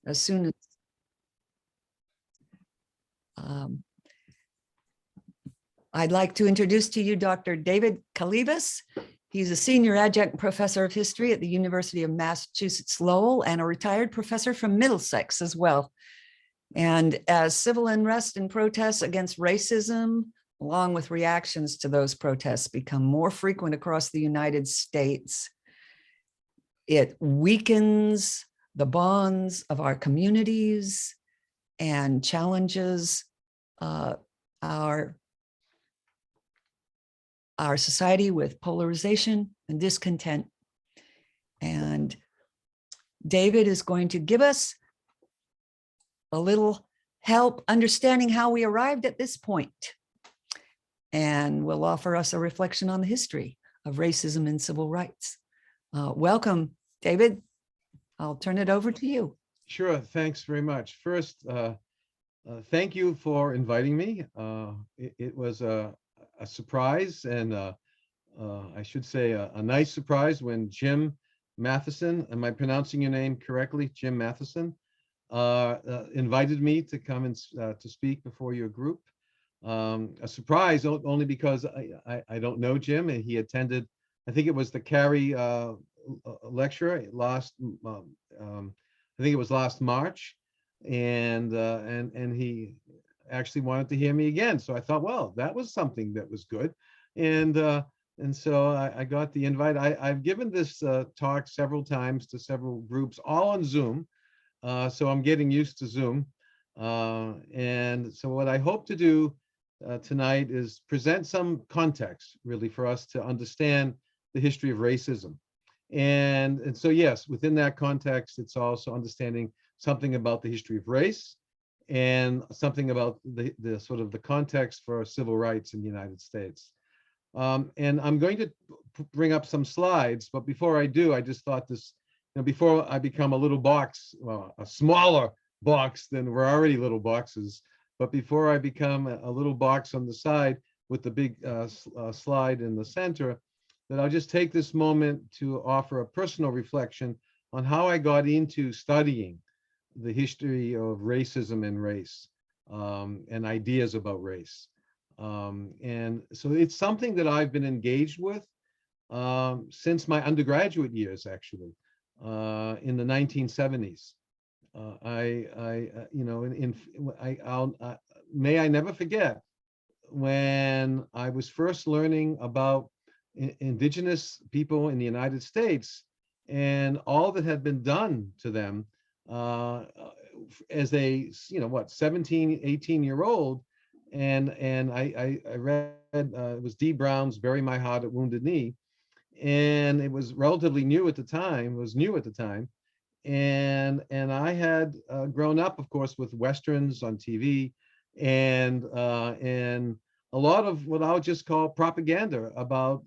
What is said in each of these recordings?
as soon as I'd like to introduce to you Dr. David Kalivas. He's a senior adjunct professor of history at the University of Massachusetts Lowell and a retired professor from Middlesex as well. And as civil unrest and protests against racism, along with reactions to those protests, become more frequent across the United States, it weakens the bonds of our communities and challenges our society with polarization and discontent. And David is going to give us a little help understanding how we arrived at this point, and will offer us a reflection on the history of racism and civil rights. Welcome, David. I'll turn it over to you. Sure, thanks very much. First, thank you for inviting me. It was a surprise, and I should say a nice surprise when Jim Matheson, am I pronouncing your name correctly, Jim Matheson, invited me to come and to speak before your group. A surprise only because I don't know Jim, and he attended, I think it was the Cary lecture last, I think it was last March, and he actually wanted to hear me again. So I thought, well, that was something that was good, and so I got the invite. I've given this talk several times to several groups, all on Zoom. So I'm getting used to Zoom. And so what I hope to do tonight is present some context, really, for us to understand the history of racism. And so, yes, within that context, it's also understanding something about the history of race and something about the sort of the context for civil rights in the United States. And I'm going to bring up some slides, but before I do, I just thought this, before I become a little box, well, a smaller box than we're already little boxes, but before I become a little box on the side with the big slide in the center, that I'll just take this moment to offer a personal reflection on how I got into studying the history of racism and race, and ideas about race. And so it's something that I've been engaged with since my undergraduate years, actually. In the 1970s. May I never forget when I was first learning about indigenous people in the United States and all that had been done to them as a, 17, 18-year-old. And I read, it was D. Brown's Bury My Heart at Wounded Knee. And it was relatively new at the time, and I had grown up, of course, with Westerns on TV, and a lot of what I'll just call propaganda about,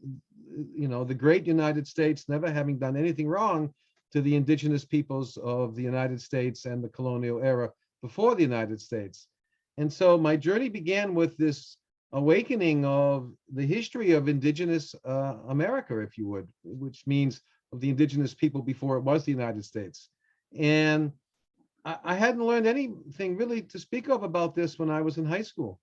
the great United States never having done anything wrong to the indigenous peoples of the United States and the colonial era before the United States. And so my journey began with this awakening of the history of indigenous America, if you would, which means of the indigenous people before it was the United States. And I hadn't learned anything really to speak of about this when I was in high school.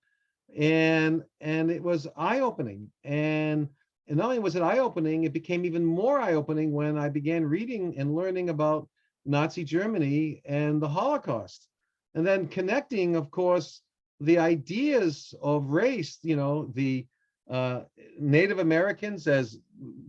And it was eye-opening. And not only was it eye-opening, it became even more eye-opening when I began reading and learning about Nazi Germany and the Holocaust. And then connecting, of course, the ideas of race, the Native Americans as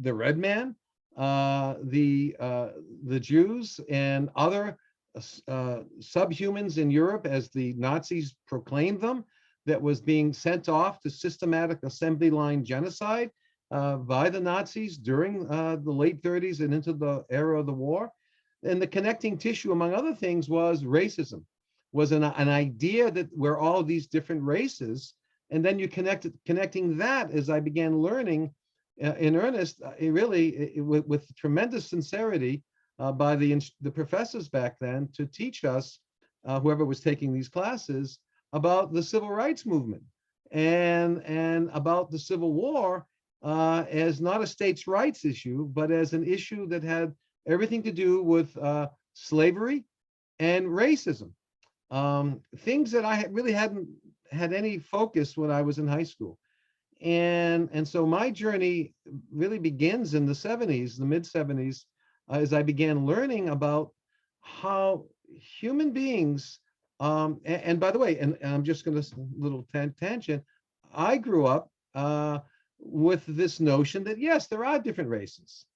the red man, the Jews and other subhumans in Europe as the Nazis proclaimed them, that was being sent off to systematic assembly line genocide by the Nazis during the late 30s and into the era of the war. And the connecting tissue, among other things, was racism, was an idea that we're all these different races. And then you connecting that, as I began learning in earnest, with tremendous sincerity by the professors back then, to teach us, whoever was taking these classes, about the civil rights movement and about the Civil War as not a states' rights issue, but as an issue that had everything to do with slavery and racism. Things that I really hadn't had any focus when I was in high school. And so my journey really begins in the 70s, the mid 70s, as I began learning about how human beings, and by the way, and I'm just going to little tangent, I grew up with this notion that yes, there are different races.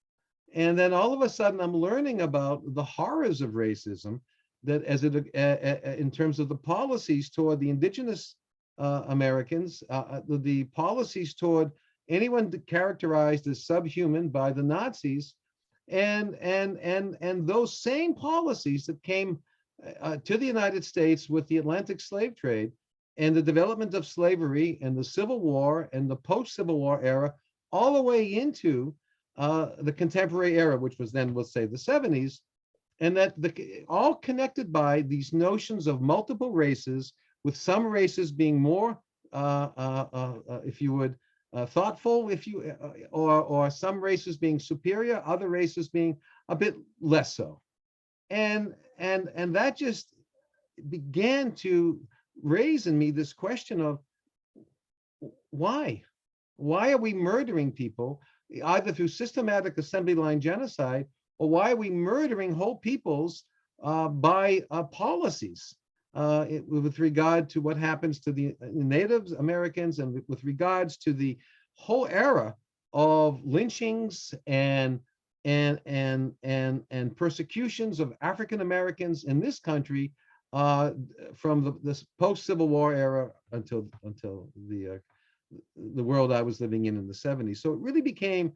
And then all of a sudden I'm learning about the horrors of racism, that as it in terms of the policies toward the indigenous Americans, the policies toward anyone characterized as subhuman by the Nazis, and those same policies that came to the United States with the Atlantic slave trade and the development of slavery and the Civil War and the post-Civil War era, all the way into the contemporary era, which was then, let's say, the 70s, and that all connected by these notions of multiple races, with some races being more, if you would, thoughtful, if you, or some races being superior, other races being a bit less so, and that just began to raise in me this question of why are we murdering people either through systematic assembly line genocide, or why are we murdering whole peoples by policies with regard to what happens to the Native Americans, and with regards to the whole era of lynchings and persecutions of African Americans in this country from this post-Civil War era until the world I was living in the 70s. So it really became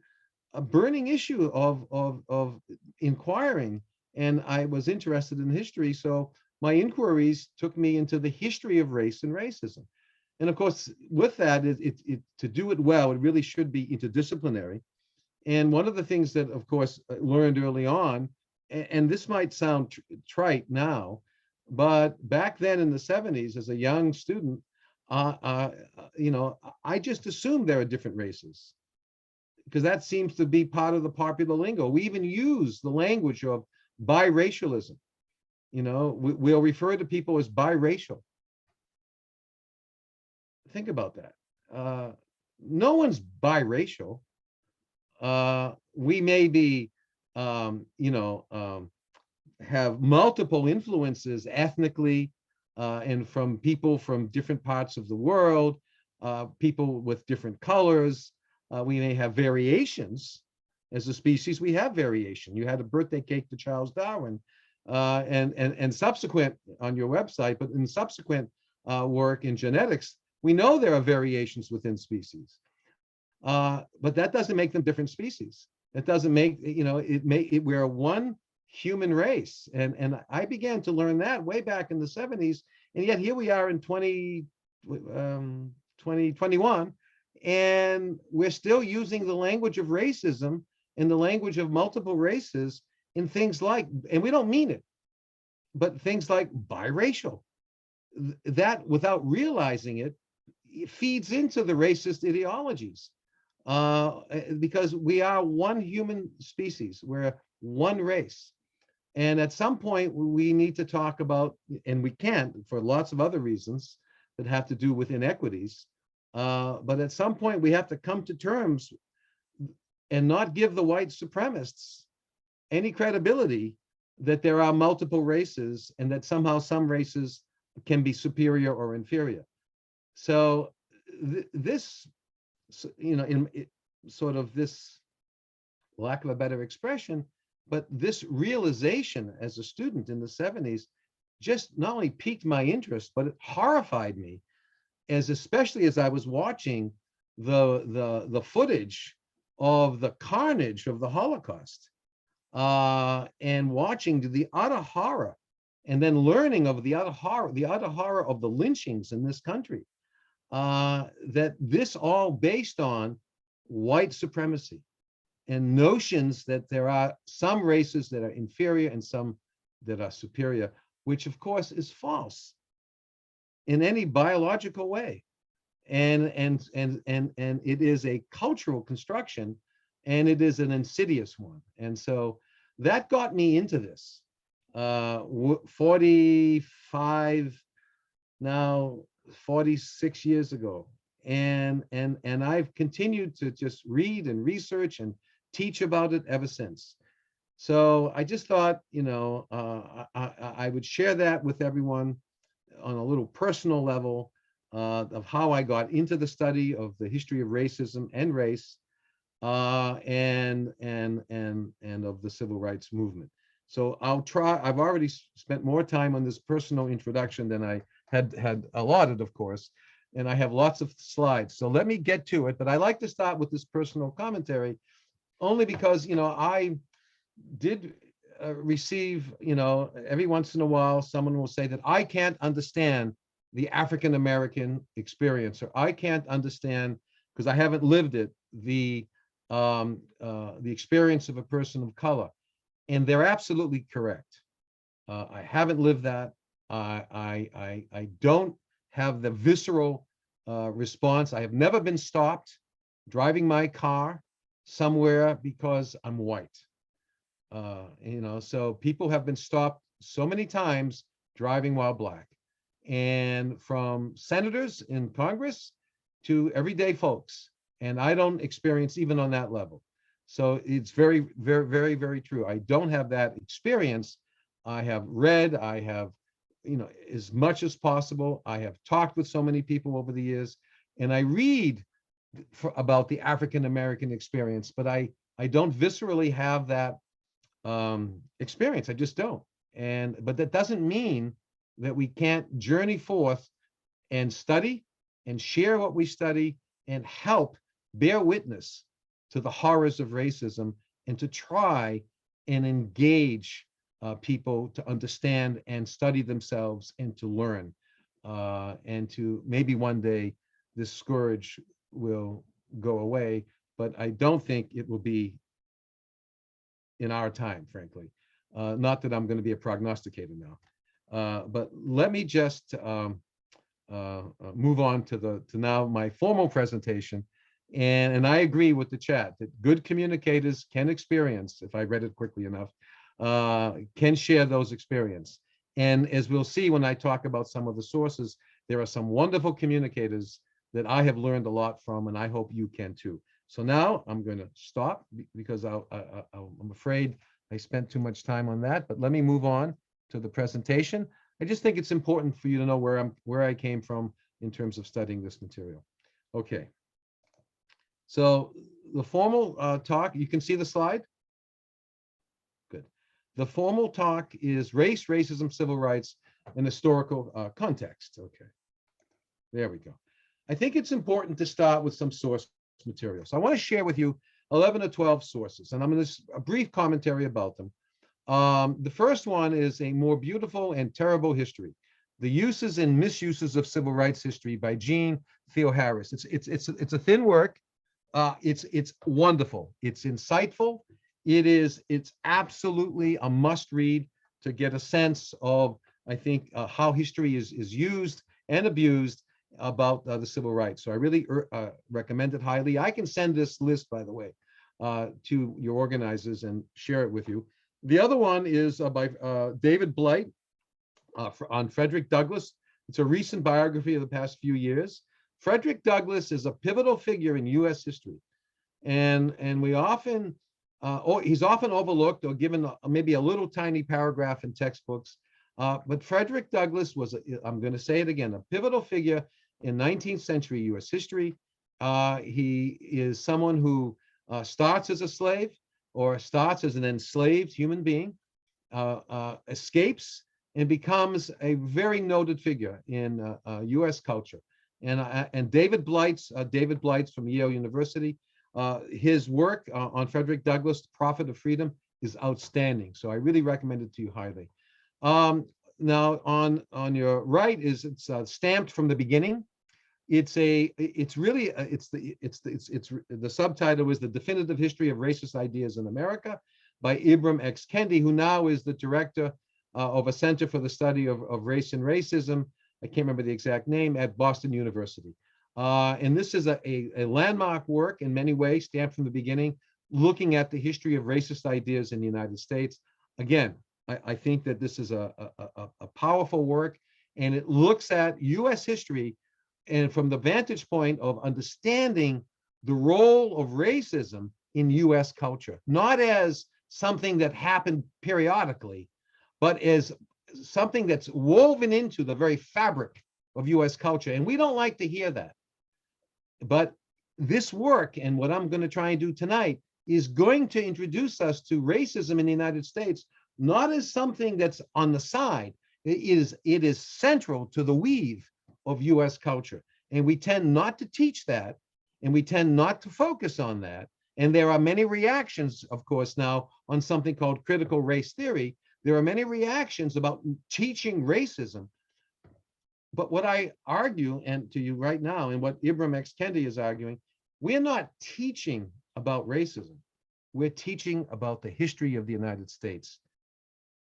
a burning issue of inquiring, and I was interested in history. So my inquiries took me into the history of race and racism. And of course, with that, to do it well, it really should be interdisciplinary. And one of the things that, of course, I learned early on, and this might sound trite now, but back then in the 70s, as a young student, you know, I just assumed there are different races, because that seems to be part of the popular lingo. We even use the language of biracialism. You know, we'll refer to people as biracial. Think about that. No one's biracial. We may be, you know, have multiple influences ethnically, and from people from different parts of the world, people with different colors. We may have variations as a species. We have variation. You had a birthday cake to Charles Darwin, and subsequent on your website, but in subsequent work in genetics, we know there are variations within species, but that doesn't make them different species. It doesn't make, you know, we're one human race, and I began to learn that way back in the 70s, and yet here we are in 2021, and we're still using the language of racism and the language of multiple races in things like, and we don't mean it, but things like biracial. That, without realizing it, feeds into the racist ideologies, because we are one human species. We're one race. And at some point, we need to talk about, and we can't for lots of other reasons that have to do with inequities, but at some point, we have to come to terms and not give the white supremacists any credibility that there are multiple races and that somehow some races can be superior or inferior. So this, you know, in sort of this, lack of a better expression, but this realization as a student in the 70s just not only piqued my interest, but it horrified me, as especially as I was watching the footage of the carnage of the Holocaust, and watching the utter horror, and then learning of the utter horror of the lynchings in this country, that this all based on white supremacy and notions that there are some races that are inferior and some that are superior, which of course is false in any biological way. And it is a cultural construction, and it is an insidious one. And so that got me into this. 45, now 46 years ago. And I've continued to just read and research and teach about it ever since. So I just thought, I would share that with everyone on a little personal level, of how I got into the study of the history of racism and race, and of the civil rights movement. So I'll try. I've already spent more time on this personal introduction than I had allotted, of course, and I have lots of slides. So let me get to it. But I like to start with this personal commentary, only because I did receive, every once in a while, someone will say that I can't understand the African American experience, or I can't understand, because I haven't lived it, the experience of a person of color. And they're absolutely correct. I haven't lived that. I don't have the visceral response. I have never been stopped driving my car somewhere because I'm white. So people have been stopped so many times driving while black, and from senators in Congress to everyday folks. And I don't experience even on that level. So it's very, very, very, very true. I don't have that experience. I have read, I have, as much as possible. I have talked with so many people over the years, and I read about the African American experience, but I don't viscerally have that experience. I just don't. But that doesn't mean that we can't journey forth and study and share what we study and help bear witness to the horrors of racism, and to try and engage people to understand and study themselves and to learn, and to maybe one day this scourge will go away, but I don't think it will be in our time, frankly. Not that I'm going to be a prognosticator now, but let me just move on to now my formal presentation. And I agree with the chat that good communicators can experience, if I read it quickly enough, can share those experiences. And as we'll see when I talk about some of the sources, there are some wonderful communicators that I have learned a lot from, and I hope you can too. So now I'm going to stop because I'm afraid I spent too much time on that, but let me move on to the presentation. I just think it's important for you to know where I came from in terms of studying this material. Okay. So the formal talk, you can see the slide? Good. The formal talk is Race, Racism, Civil Rights, and Historical Context. Okay. There we go. I think it's important to start with some source material. So I want to share with you 11 or 12 sources, and I'm going to a brief commentary about them. The first one is A More Beautiful and Terrible History: The Uses and Misuses of Civil Rights History by Jean Theoharis. It's a thin work. It's wonderful. It's insightful. It's absolutely a must read to get a sense of, I think, how history is used and abused about the civil rights. So I really recommend it highly. I can send this list, by the way, to your organizers and share it with you. The other one is by David Blight on Frederick Douglass. It's a recent biography of the past few years. Frederick Douglass is a pivotal figure in U.S. history, and we often, he's often overlooked or given maybe a little tiny paragraph in textbooks. But Frederick Douglass was, I'm going to say it again, a pivotal figure in 19th century U.S. history. He is someone who starts as a slave or starts as an enslaved human being, escapes and becomes a very noted figure in U.S. culture. And David Blight's from Yale University, his work on Frederick Douglass, The Prophet of Freedom, is outstanding. So I really recommend it to you highly. Now on your right it's Stamped from the Beginning. The subtitle is The Definitive History of Racist Ideas in America by Ibram X. Kendi, who now is the director of a Center for the Study of Race and Racism. I can't remember the exact name, at Boston University. And this is a landmark work in many ways, Stamped from the Beginning, looking at the history of racist ideas in the United States. Again, I think that this is a powerful work, and it looks at US history and from the vantage point of understanding the role of racism in US culture, not as something that happened periodically, but as something that's woven into the very fabric of US culture. And we don't like to hear that. But this work and what I'm going to try and do tonight is going to introduce us to racism in the United States, not as something that's on the side. It is central to the weave of US culture. And we tend not to teach that, and we tend not to focus on that. And there are many reactions, of course, now on something called critical race theory. There are many reactions about teaching racism. But what I argue, and to you right now, and what Ibram X. Kendi is arguing, we're not teaching about racism. We're teaching about the history of the United States,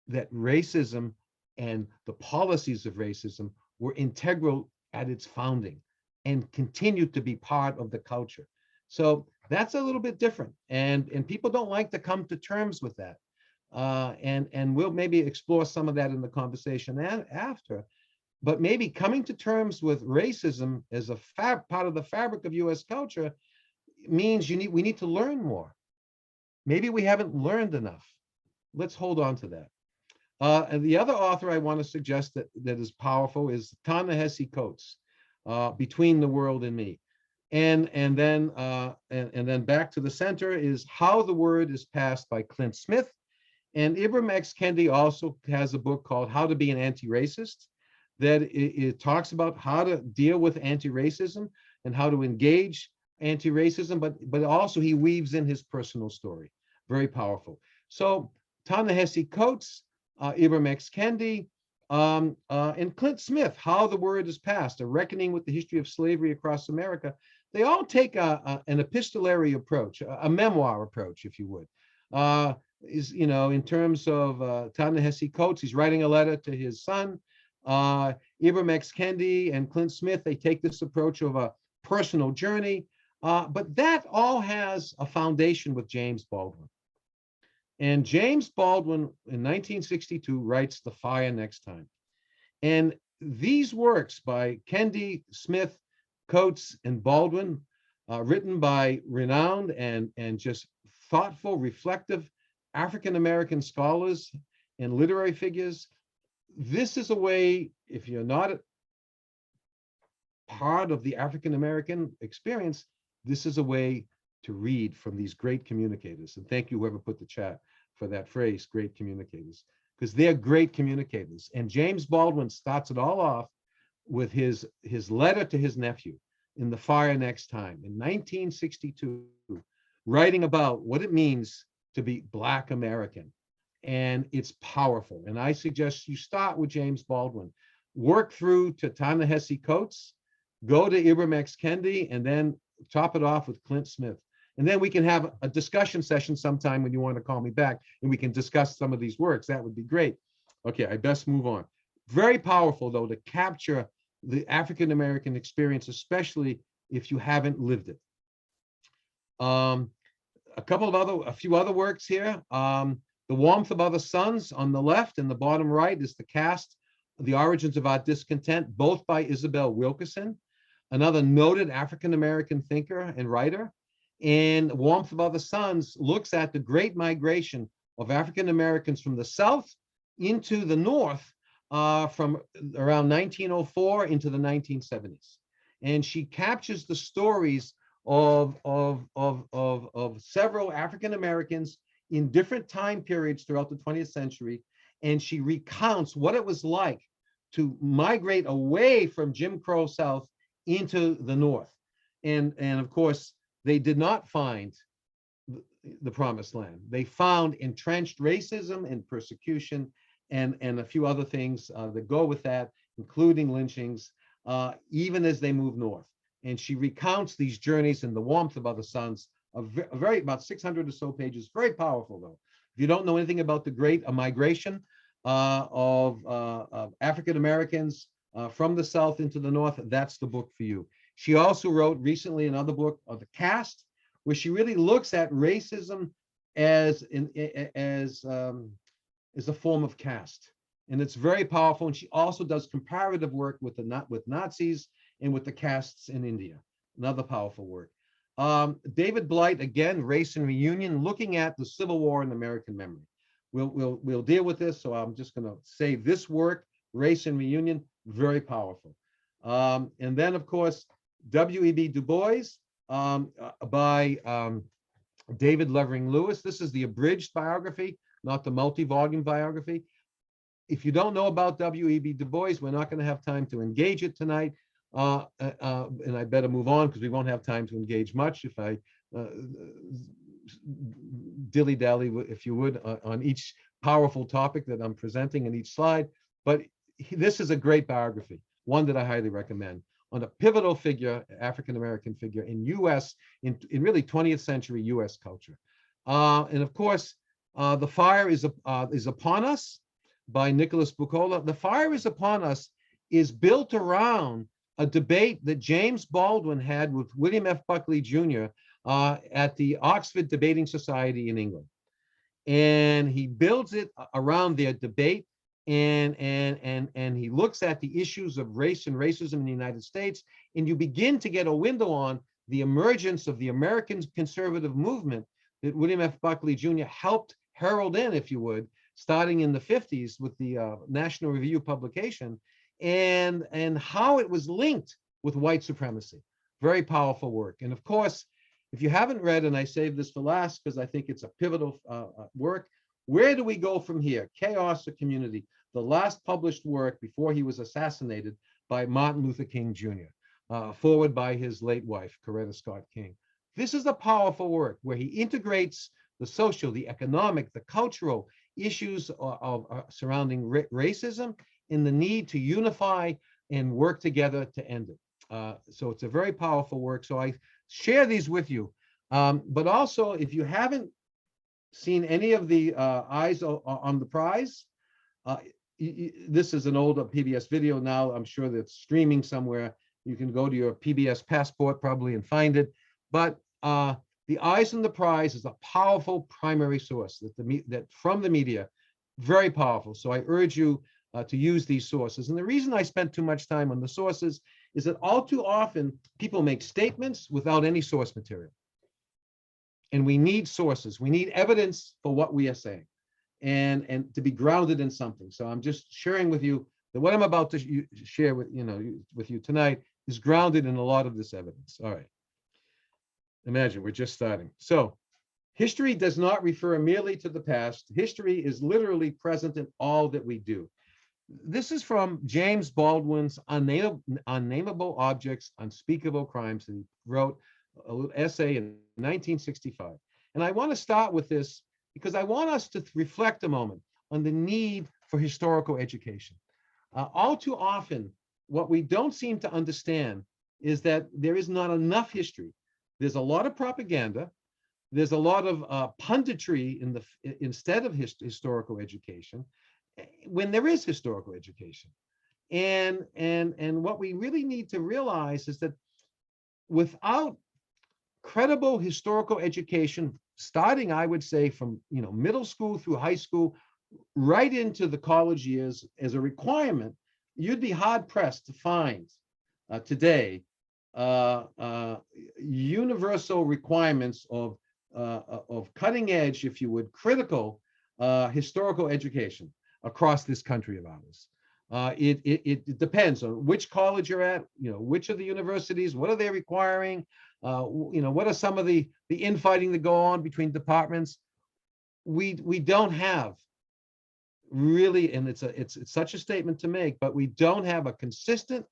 that racism and the policies of racism were integral at its founding and continue to be part of the culture. So that's a little bit different. And people don't like to come to terms with that. And we'll maybe explore some of that in the conversation after. But maybe coming to terms with racism as a part of the fabric of US culture means we need to learn more. Maybe we haven't learned enough. Let's hold on to that. And the other author I want to suggest that is powerful is Ta-Nehisi Coates, Between the World and Me. And then back to the center is How the Word is Passed by Clint Smith. And Ibram X. Kendi also has a book called How to Be an Anti-Racist, that it talks about how to deal with anti-racism and how to engage anti-racism, but also he weaves in his personal story. Very powerful. So Ta-Nehisi Coates, Ibram X. Kendi, and Clint Smith, How the Word is Passed, A Reckoning with the History of Slavery Across America. They all take an epistolary approach, a memoir approach, if you would. In terms of Ta-Nehisi Coates, he's writing a letter to his son. Ibram X. Kendi and Clint Smith, they take this approach of a personal journey, but that all has a foundation with James Baldwin. And James Baldwin in 1962 writes The Fire Next Time. And these works by Kendi, Smith, Coates, and Baldwin, written by renowned and just thoughtful, reflective African-American scholars and literary figures. This is a way, if you're not part of the African-American experience, this is a way to read from these great communicators. And thank you, whoever put the chat for that phrase, great communicators, because they're great communicators. And James Baldwin starts it all off with his letter to his nephew in The Fire Next Time in 1962, writing about what it means to be Black American. And it's powerful. And I suggest you start with James Baldwin, work through to Ta-Nehisi Coates, go to Ibram X. Kendi, and then top it off with Clint Smith. And then we can have a discussion session sometime when you want to call me back and we can discuss some of these works. That would be great. Okay, I best move on. Very powerful, though, to capture the African-American experience, especially if you haven't lived it. A few other works here. The Warmth of Other Suns on the left, and the bottom right is the cast, The Origins of Our Discontent, both by Isabel Wilkerson, another noted African-American thinker and writer. And Warmth of Other Suns looks at the great migration of African-Americans from the South into the North from around 1904 into the 1970s. And she captures the stories of several African-Americans in different time periods throughout the 20th century. And she recounts what it was like to migrate away from Jim Crow South into the North. And of course, they did not find the promised land. They found entrenched racism and persecution and a few other things that go with that, including lynchings, even as they move north. And she recounts these journeys in The Warmth of Other Suns, about 600 or so pages, very powerful though. If you don't know anything about the great migration of African Americans from the South into the North, that's the book for you. She also wrote recently another book, The Caste, where she really looks at racism as is a form of caste. And it's very powerful. And she also does comparative work with Nazis and with the castes in India. Another powerful work. David Blight, again, Race and Reunion, looking at the Civil War in American memory. We'll deal with this. So I'm just going to say this work, Race and Reunion, very powerful. And then, of course, W.E.B. Du Bois by David Levering Lewis. This is the abridged biography, not the multi-volume biography. If you don't know about W.E.B. Du Bois, we're not going to have time to engage it tonight. And I better move on because we won't have time to engage much if I dilly-dally, if you would, on each powerful topic that I'm presenting in each slide. But this is a great biography, one that I highly recommend, on a pivotal figure, African-American figure in U.S., in really 20th century U.S. culture. And of course, The Fire is Upon Us by Nicholas Buccola. The Fire is Upon Us is built around a debate that James Baldwin had with William F. Buckley Jr. At the Oxford Debating Society in England. And he builds it around their debate, and he looks at the issues of race and racism in the United States, and you begin to get a window on the emergence of the American conservative movement that William F. Buckley Jr. helped herald in, if you would, starting in the 50s with the National Review publication, and how it was linked with white supremacy. Very powerful work. And of course, if you haven't read, and I saved this for last because I think it's a pivotal work, Where Do We Go From Here? Chaos or Community, the last published work before he was assassinated by Martin Luther King Jr., forward by his late wife, Coretta Scott King. This is a powerful work where he integrates the social, the economic, the cultural issues of surrounding racism and the need to unify and work together to end it. So it's a very powerful work. So I share these with you. But also, if you haven't seen any of the Eyes on the Prize, this is an old PBS video now. I'm sure that's streaming somewhere. You can go to your PBS passport probably and find it. But the Eyes on the Prize is a powerful primary source that from the media, very powerful. So I urge you to use these sources. And the reason I spent too much time on the sources is that all too often people make statements without any source material. And we need sources. We need evidence for what we are saying and to be grounded in something. So I'm just sharing with you that what I'm about to share with you tonight is grounded in a lot of this evidence. All right. Imagine we're just starting. So history does not refer merely to the past. History is literally present in all that we do. This is from James Baldwin's Unnameable Objects, Unspeakable Crimes. He wrote a little essay in 1965. And I want to start with this because I want us to reflect a moment on the need for historical education. All too often, what we don't seem to understand is that there is not enough history. There's a lot of propaganda. There's a lot of punditry instead of historical education, when there is historical education. And what we really need to realize is that without credible historical education, starting, I would say, from middle school through high school, right into the college years as a requirement, you'd be hard pressed to find today universal requirements of cutting edge, if you would, critical historical education across this country of ours. It depends on which college you're at, which of the universities, what are they requiring, what are some of the infighting that go on between departments. We don't have really, and it's such a statement to make, but we don't have a consistent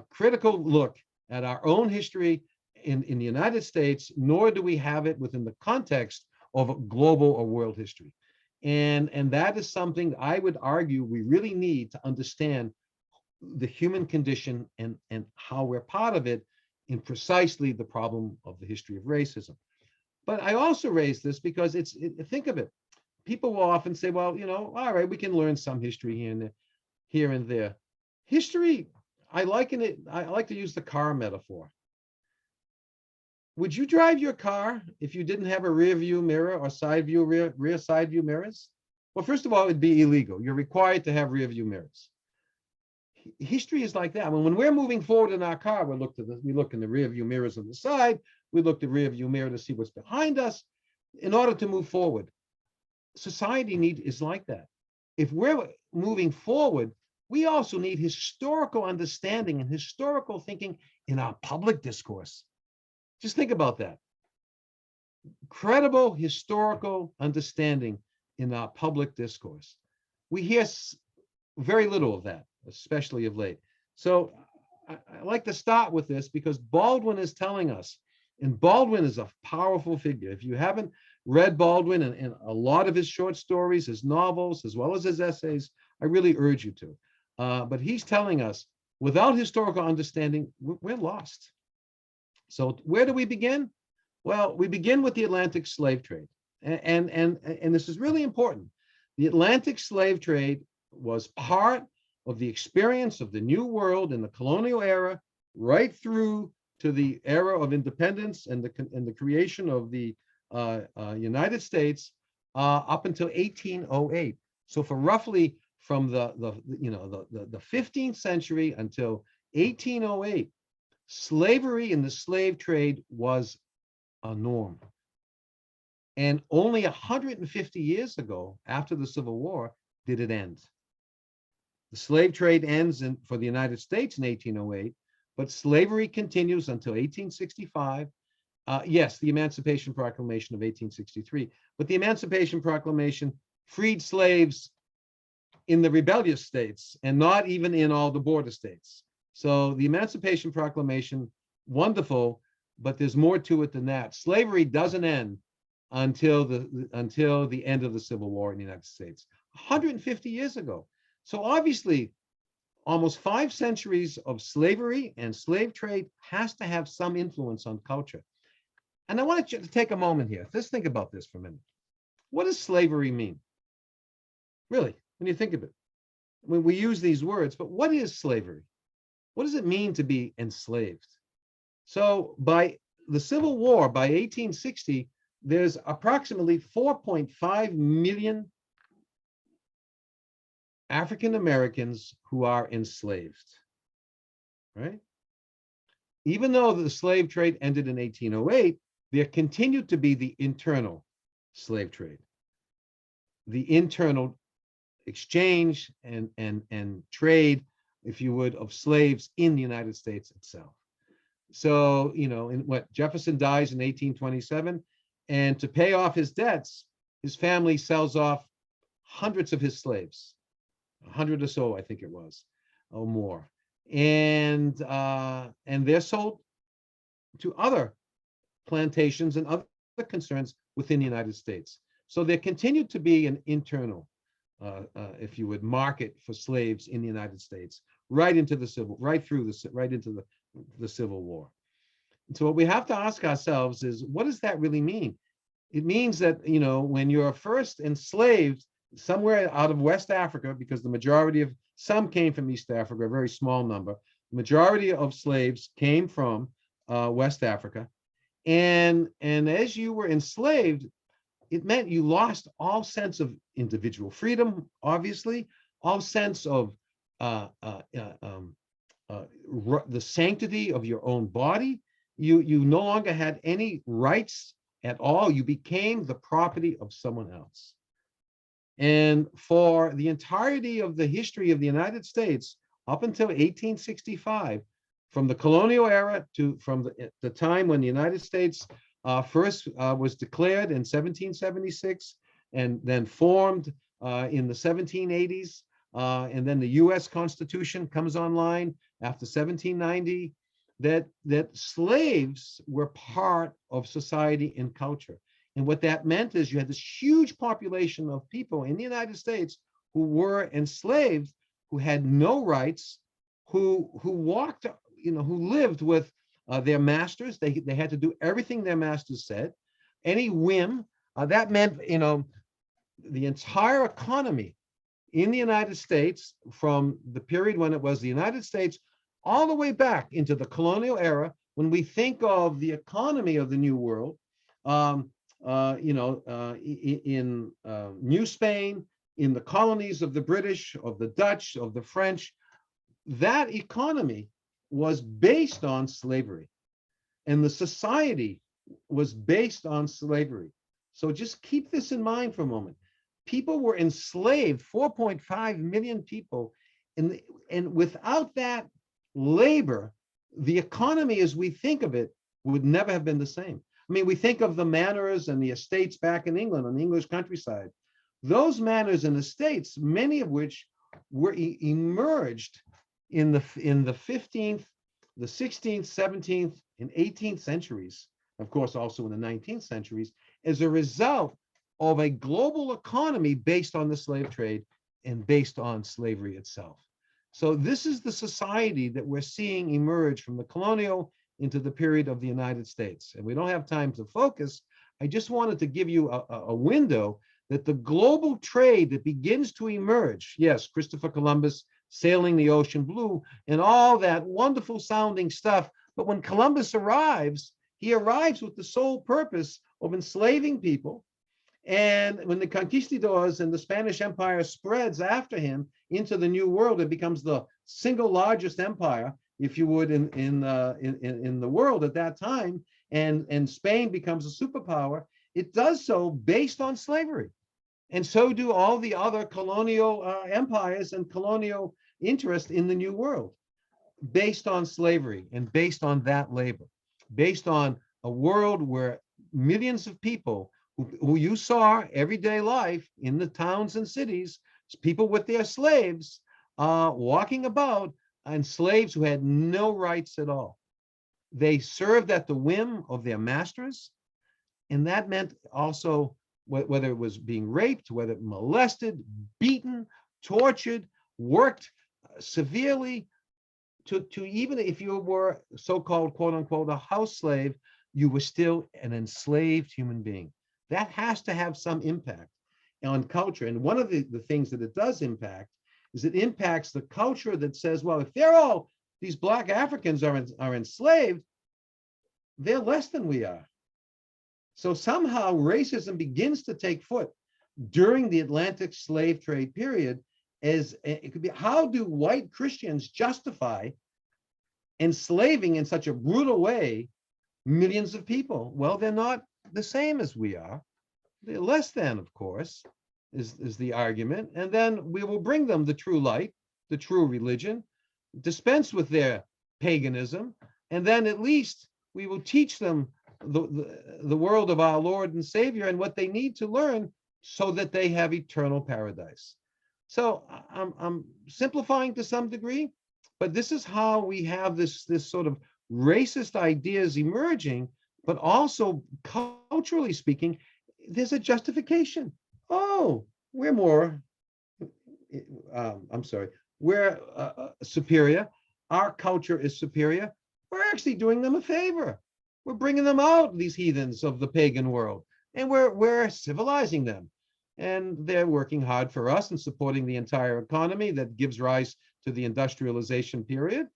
critical look at our own history in the United States, nor do we have it within the context of a global or world history. And that is something I would argue we really need to understand the human condition and how we're part of it in precisely the problem of the history of racism. But I also raise this because think of it. People will often say, well, all right, we can learn some history here and there. History, I like to use the car metaphor. Would you drive your car if you didn't have a rear view mirror or side view, rear side view mirrors? Well, first of all, it'd be illegal. You're required to have rear view mirrors. History is like that. When we're moving forward in our car, we look in the rear view mirrors on the side. We look the rear view mirror to see what's behind us in order to move forward. Society is like that. If we're moving forward, we also need historical understanding and historical thinking in our public discourse. Just think about that. Credible historical understanding in our public discourse. We hear very little of that, especially of late. So I like to start with this because Baldwin is telling us, and Baldwin is a powerful figure. If you haven't read Baldwin and a lot of his short stories, his novels, as well as his essays, I really urge you to. But he's telling us, without historical understanding, we're lost. So where do we begin? Well, we begin with the Atlantic slave trade. And this is really important. The Atlantic slave trade was part of the experience of the New World in the colonial era, right through to the era of independence and the creation of the United States up until 1808. So for roughly from the 15th century until 1808, slavery in the slave trade was a norm. And only 150 years ago, after the Civil War, did it end. The slave trade ends for the United States in 1808, but slavery continues until 1865. Yes, the Emancipation Proclamation of 1863, but the Emancipation Proclamation freed slaves in the rebellious states and not even in all the border states. So the Emancipation Proclamation, wonderful, but there's more to it than that. Slavery doesn't end until the end of the Civil War in the United States, 150 years ago. So obviously, almost 5 centuries of slavery and slave trade has to have some influence on culture. And I want you to take a moment here. Let's think about this for a minute. What does slavery mean? Really, when you think of it. When we use these words, but what is slavery? What does it mean to be enslaved? So by the Civil War, by 1860, there's approximately 4.5 million African Americans who are enslaved, right? Even though the slave trade ended in 1808, there continued to be the internal slave trade, the internal exchange and trade, if you would, of slaves in the United States itself. So, Jefferson dies in 1827, and to pay off his debts, his family sells off hundreds of his slaves, 100 or so, I think it was, or more. And they're sold to other plantations and other concerns within the United States. So there continued to be an internal, if you would, market for slaves in the United States, right into the Civil War. And so what we have to ask ourselves is, what does that really mean? It means that, when you're first enslaved somewhere out of West Africa, because the majority of some came from East Africa, a very small number, the majority of slaves came from West Africa. And as you were enslaved, it meant you lost all sense of individual freedom, obviously, all sense of the sanctity of your own body. You no longer had any rights at all. You became the property of someone else. And for the entirety of the history of the United States, up until 1865, from the colonial era from the time when the United States first was declared in 1776 and then formed in the 1780s, and then the U.S. Constitution comes online after 1790, that slaves were part of society and culture. And what that meant is you had this huge population of people in the United States who were enslaved, who had no rights, who walked, who lived with their masters. They had to do everything their masters said. Any whim, that meant, the entire economy in the United States, from the period when it was the United States all the way back into the colonial era. When we think of the economy of the New World, in New Spain, in the colonies of the British, of the Dutch, of the French, that economy was based on slavery, and the society was based on slavery. So just keep this in mind for a moment. People were enslaved, 4.5 million people, and without that labor, the economy as we think of it would never have been the same. I mean, we think of the manors and the estates back in England, on the English countryside. Those manors and estates, many of which were emerged in the 15th, the 16th, 17th, and 18th centuries, of course, also in the 19th centuries, as a result of a global economy based on the slave trade and based on slavery itself. So this is the society that we're seeing emerge from the colonial into the period of the United States. And we don't have time to focus. I just wanted to give you a window that the global trade that begins to emerge, yes, Christopher Columbus sailing the ocean blue and all that wonderful sounding stuff. But when Columbus arrives, he arrives with the sole purpose of enslaving people. And when the conquistadors and the Spanish Empire spreads after him into the New World, it becomes the single largest empire, if you would, in the world at that time. And Spain becomes a superpower. It does so based on slavery. And so do all the other colonial empires and colonial interest in the New World, based on slavery and based on that labor, based on a world where millions of people who you saw everyday life in the towns and cities, people with their slaves walking about, and slaves who had no rights at all. They served at the whim of their masters, and that meant also whether it was being raped, whether molested, beaten, tortured, worked severely, to even if you were so-called, quote unquote, a house slave, you were still an enslaved human being. That has to have some impact on culture. And one of the things that it does impact is it impacts the culture that says, well, if these Black Africans are enslaved, they're less than we are. So somehow racism begins to take foot during the Atlantic slave trade period. As it could be, how do white Christians justify enslaving in such a brutal way millions of people? Well, they're not the same as we are. They're less than, of course, is the argument. And then we will bring them the true light, the true religion, dispense with their paganism, and then at least we will teach them the world of our Lord and Savior and what they need to learn so that they have eternal paradise. So I'm simplifying to some degree, but this is how we have this sort of racist ideas emerging, but also culturally speaking, there's a justification. Oh, we're more, we're superior. Our culture is superior. We're actually doing them a favor. We're bringing them out, these heathens of the pagan world, and we're civilizing them. And they're working hard for us and supporting the entire economy that gives rise to the industrialization period.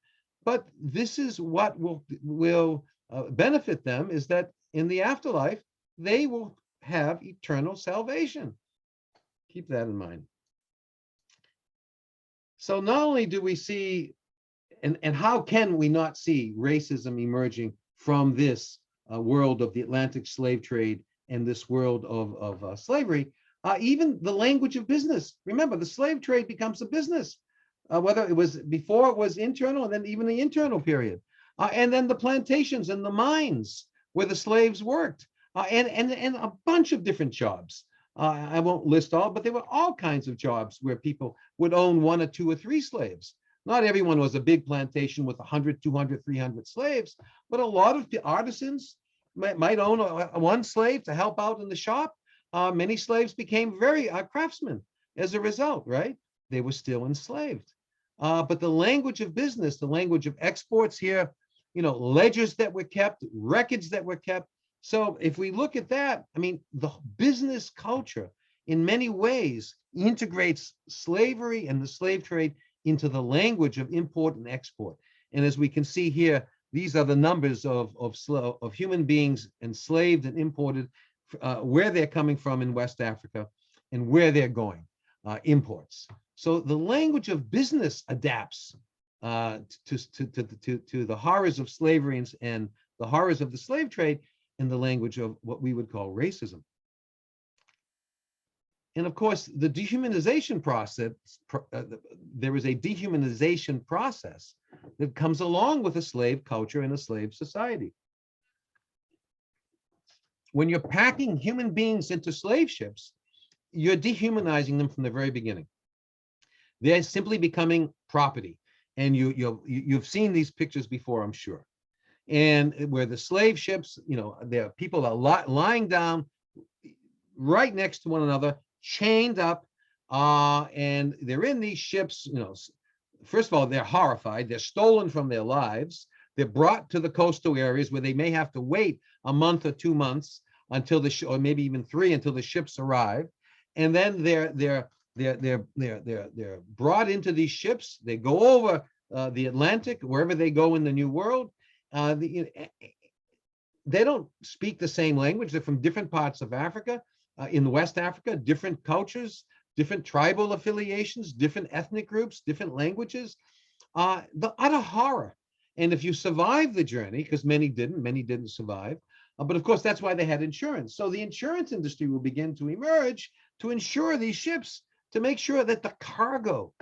But this is what will benefit them, is that in the afterlife, they will have eternal salvation. Keep that in mind. So not only do we see, and how can we not see racism emerging from this world of the Atlantic slave trade and this world of slavery, even the language of business. Remember, the slave trade becomes a business, whether it was before it was internal, and then even the internal period. And then the plantations and the mines where the slaves worked, and a bunch of different jobs. I won't list all, but there were all kinds of jobs where people would own 1 or 2 or 3 slaves. Not everyone was a big plantation with 100, 200, 300 slaves, but a lot of the artisans might own one slave to help out in the shop. Many slaves became very craftsmen as a result, right? They were still enslaved. But the language of business, the language of exports here, ledgers that were kept, records that were kept. So if we look at that, I mean, the business culture in many ways integrates slavery and the slave trade into the language of import and export. And as we can see here, these are the numbers of human beings enslaved and imported, where they're coming from in West Africa and where they're going. imports. So the language of business adapts to the horrors of slavery and the horrors of the slave trade in the language of what we would call racism. And of course, the dehumanization process, there is a dehumanization process that comes along with a slave culture and a slave society. When you're packing human beings into slave ships, you're dehumanizing them from the very beginning. They're simply becoming property. And you've seen these pictures before, I'm sure. And where the slave ships, there are people are lying down right next to one another, chained up, and they're in these ships. First of all, they're horrified. They're stolen from their lives. They're brought to the coastal areas where they may have to wait a month or 2 months until or maybe even 3 until the ships arrive, and then they're brought into these ships. They go over the Atlantic, wherever they go in the New World. They don't speak the same language. They're from different parts of Africa. In West Africa, different cultures, different tribal affiliations, different ethnic groups, different languages. The utter horror. And if you survive the journey, because many didn't survive, but of course, that's why they had insurance. So the insurance industry will begin to emerge to insure these ships, to make sure that the cargo,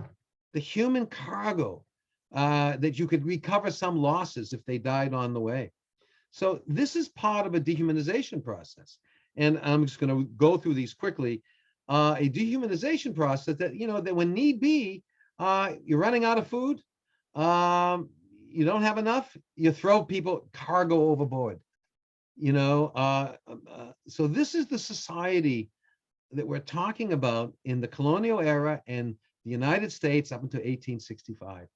the human cargo, that you could recover some losses if they died on the way. So this is part of a dehumanization process. And I'm just going to go through these quickly. A dehumanization process that, that when need be, you're running out of food, you don't have enough, you throw cargo overboard. So this is the society that we're talking about in the colonial era and the United States up until 1865,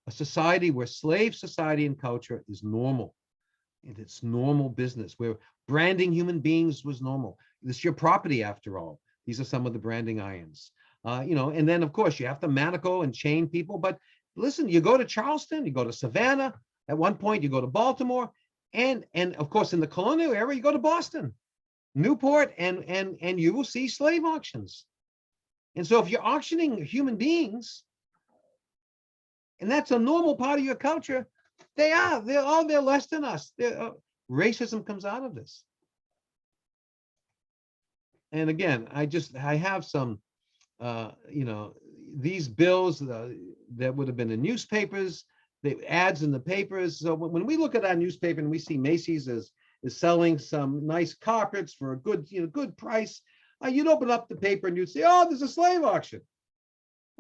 a society where slave society and culture is normal. And it's normal business, where branding human beings was normal. This is your property, after all. These are some of the branding irons. And then, of course, you have to manacle and chain people. But listen, you go to Charleston, you go to Savannah. At one point, you go to Baltimore. And of course, in the colonial era, you go to Boston, Newport, and you will see slave auctions. And so if you're auctioning human beings, and that's a normal part of your culture, they're less than us. Racism comes out of this. And again, I have some, these bills that would have been in newspapers, the ads in the papers. So when we look at our newspaper and we see Macy's is selling some nice carpets for a good price, you'd open up the paper and you'd say, oh, there's a slave auction.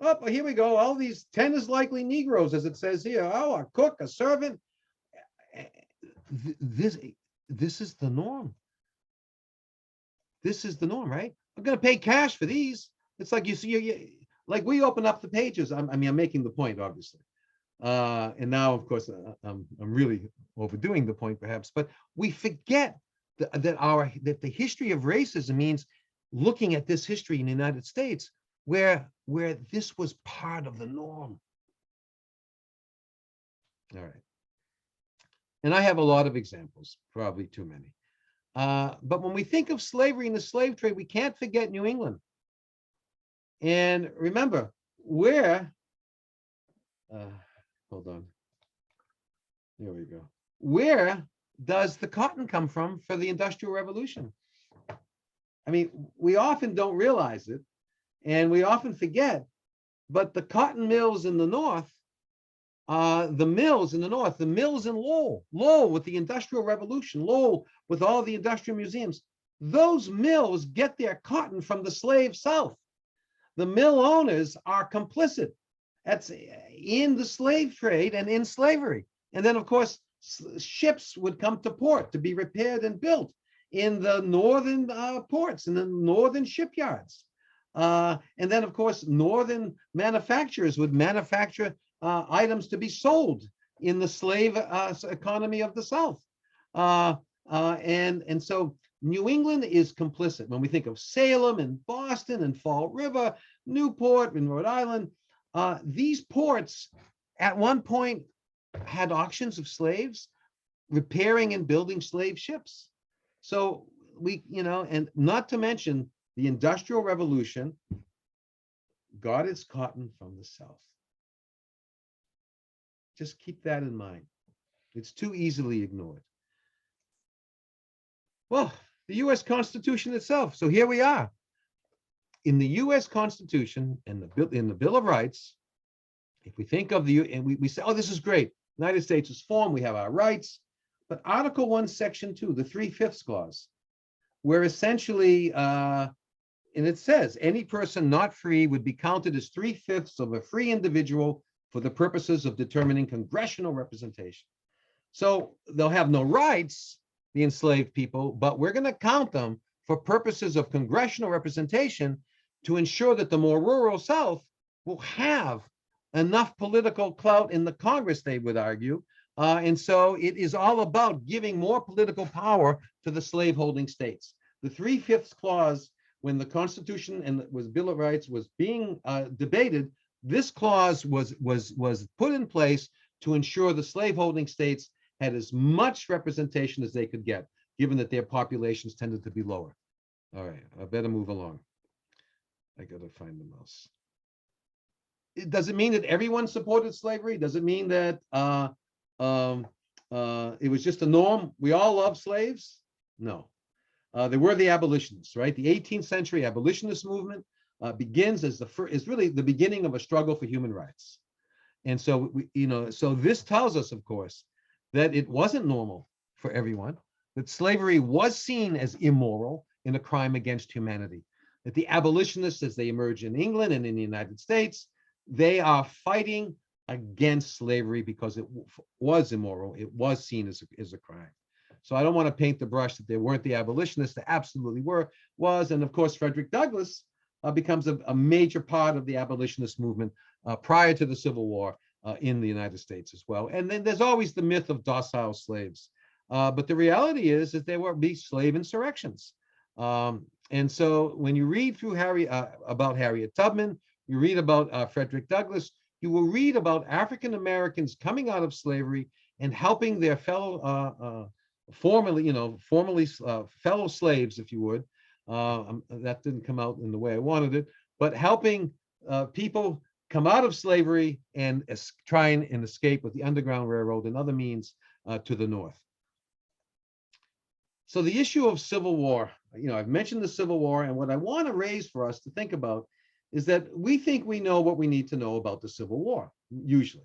Oh, here we go. All these 10 is likely Negroes, as it says here. Oh, a cook, a servant. This is the norm. This is the norm, right? I'm going to pay cash for these. It's like like we open up the pages. I'm making the point, obviously. And now, of course, I'm really overdoing the point, perhaps. But we forget that the history of racism means looking at this history in the United States, where this was part of the norm. All right. And I have a lot of examples, probably too many. But when we think of slavery and the slave trade, we can't forget New England. And remember, hold on. There we go. Where does the cotton come from for the Industrial Revolution? I mean, we often don't realize it, and we often forget, but the cotton mills in the North, the mills in Lowell with the Industrial Revolution, Lowell with all the industrial museums, those mills get their cotton from the slave South. The mill owners are complicit in the slave trade and in slavery. And then, of course, ships would come to port to be repaired and built in the northern ports, in the northern shipyards. And then, of course, northern manufacturers would manufacture items to be sold in the slave economy of the South. And so New England is complicit. When we think of Salem and Boston and Fall River, Newport and Rhode Island, these ports at one point had auctions of slaves, repairing and building slave ships. So and not to mention the Industrial Revolution got its cotton from the South. Just keep that in mind. It's too easily ignored. Well, the US Constitution itself. So here we are. In the US Constitution and in the Bill of Rights, if we think of and we say, oh, this is great. The United States is formed, we have our rights. But Article 1, Section 2, the 3/5 clause, where essentially, and it says, any person not free would be counted as 3/5 of a free individual for the purposes of determining congressional representation. So they'll have no rights, the enslaved people, but we're going to count them for purposes of congressional representation to ensure that the more rural South will have enough political clout in the Congress, they would argue. And so it is all about giving more political power to the slaveholding states. The 3/5 clause, when the Constitution and was Bill of Rights was being debated, this clause was put in place to ensure the slaveholding states had as much representation as they could get, given that their populations tended to be lower. All right, I better move along. I gotta find the mouse. Does it mean that everyone supported slavery? Does it mean that it was just a norm? We all love slaves? No. There were the abolitionists, right? The 18th century abolitionist movement begins as is really the beginning of a struggle for human rights. And so, so this tells us, of course, that it wasn't normal for everyone, that slavery was seen as immoral and a crime against humanity. That the abolitionists, as they emerge in England and in the United States, they are fighting against slavery because it was immoral. It was seen as a crime. So I don't want to paint the brush that there weren't the abolitionists. There absolutely was. And of course, Frederick Douglass becomes a major part of the abolitionist movement prior to the Civil War in the United States as well. And then there's always the myth of docile slaves. But the reality is that there will be slave insurrections. And so when you read through about Harriet Tubman, you read about Frederick Douglass, you will read about African Americans coming out of slavery and helping their fellow, formerly fellow slaves, if you would. That didn't come out in the way I wanted it, but helping people come out of slavery and try and escape with the Underground Railroad and other means to the north. So the issue of Civil War, I've mentioned the Civil War, and what I want to raise for us to think about is that we think we know what we need to know about the Civil War, usually.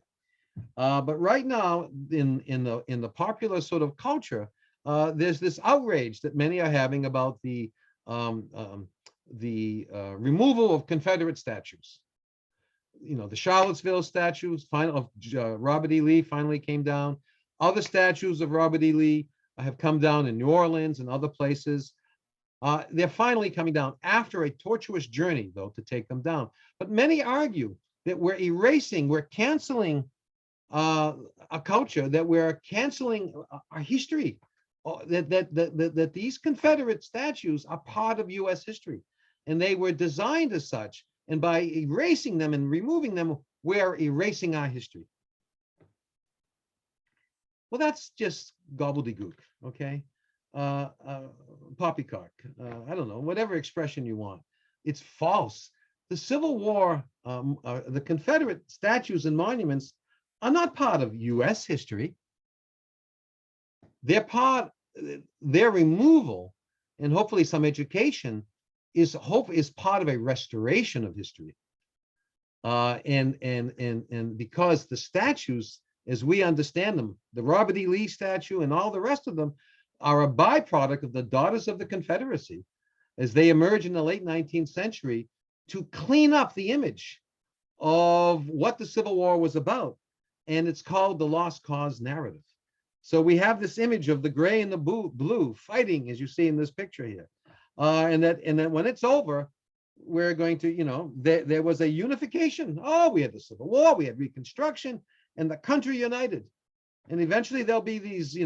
But right now, in the popular sort of culture, there's this outrage that many are having about the removal of Confederate statues. The Charlottesville statues of Robert E. Lee finally came down. Other statues of Robert E. Lee have come down in New Orleans and other places. They're finally coming down after a tortuous journey, though, to take them down. But many argue that we're canceling a culture, that we're canceling our history, that these Confederate statues are part of U.S. history, and they were designed as such. And by erasing them and removing them, we're erasing our history. Well, that's just gobbledygook, okay? Poppycock, I don't know, whatever expression you want. It's false. The Civil War, the Confederate statues and monuments are not part of U.S. history. Their removal and hopefully some education is part of a restoration of history. And because the statues, as we understand them, the Robert E. Lee statue and all the rest of them are a byproduct of the Daughters of the Confederacy as they emerge in the late 19th century to clean up the image of what the Civil War was about. And it's called the Lost Cause narrative. So we have this image of the gray and the blue fighting, as you see in this picture here. And that when it's over, we're going to, there was a unification. Oh, we had the Civil War, we had Reconstruction, and the country united. And eventually there'll be these,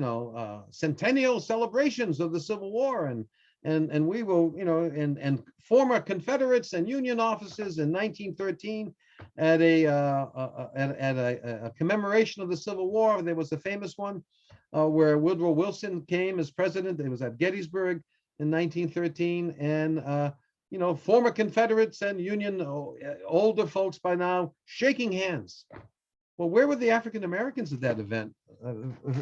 centennial celebrations of the Civil War, and we will, and former Confederates and Union officers in 1913 at a commemoration of the Civil War. There was a famous one where Woodrow Wilson came as president. It was at Gettysburg in 1913, and former Confederates and Union older folks by now shaking hands. Well, where were the African Americans at that event?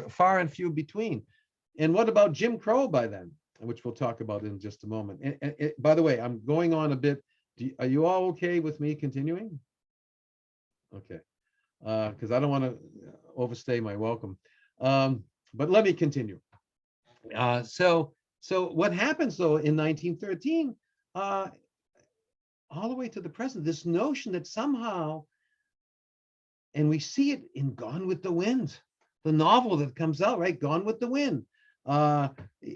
Far and few between. And what about Jim Crow by then, which we'll talk about in just a moment. And by the way, I'm going on a bit. Are you all okay with me continuing? Okay, because I don't want to overstay my welcome. But let me continue. So what happens though in 1913, all the way to the present, this notion that somehow, and we see it in Gone with the Wind, the novel that comes out, right? Gone with the Wind.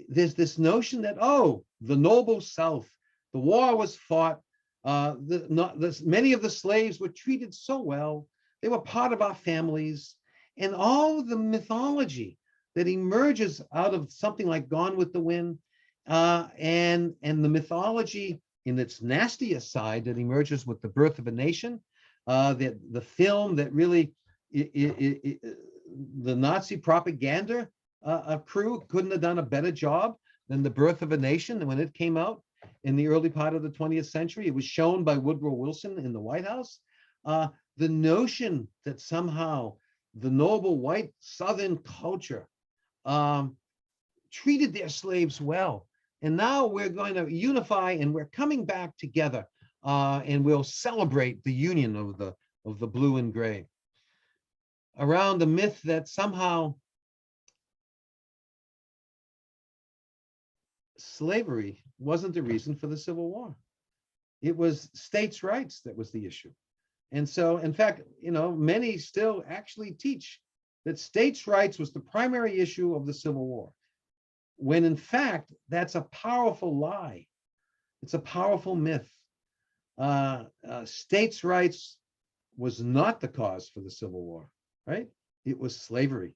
There's this notion that, oh, the noble South, the war was fought. Many of the slaves were treated so well. They were part of our families. And all the mythology that emerges out of something like Gone with the Wind, and the mythology in its nastiest side that emerges with The Birth of a Nation, the film that really, the Nazi propaganda crew couldn't have done a better job than The Birth of a Nation when it came out in the early part of the 20th century. It was shown by Woodrow Wilson in the White House. The notion that somehow the noble white Southern culture treated their slaves well. And now we're going to unify and we're coming back together, and we'll celebrate the union of the blue and gray. Around the myth that somehow slavery wasn't the reason for the Civil War. It was states' rights that was the issue. And so, in fact, many still actually teach that states' rights was the primary issue of the Civil War, when in fact, that's a powerful lie. It's a powerful myth. States' rights was not the cause for the Civil War, right? It was slavery.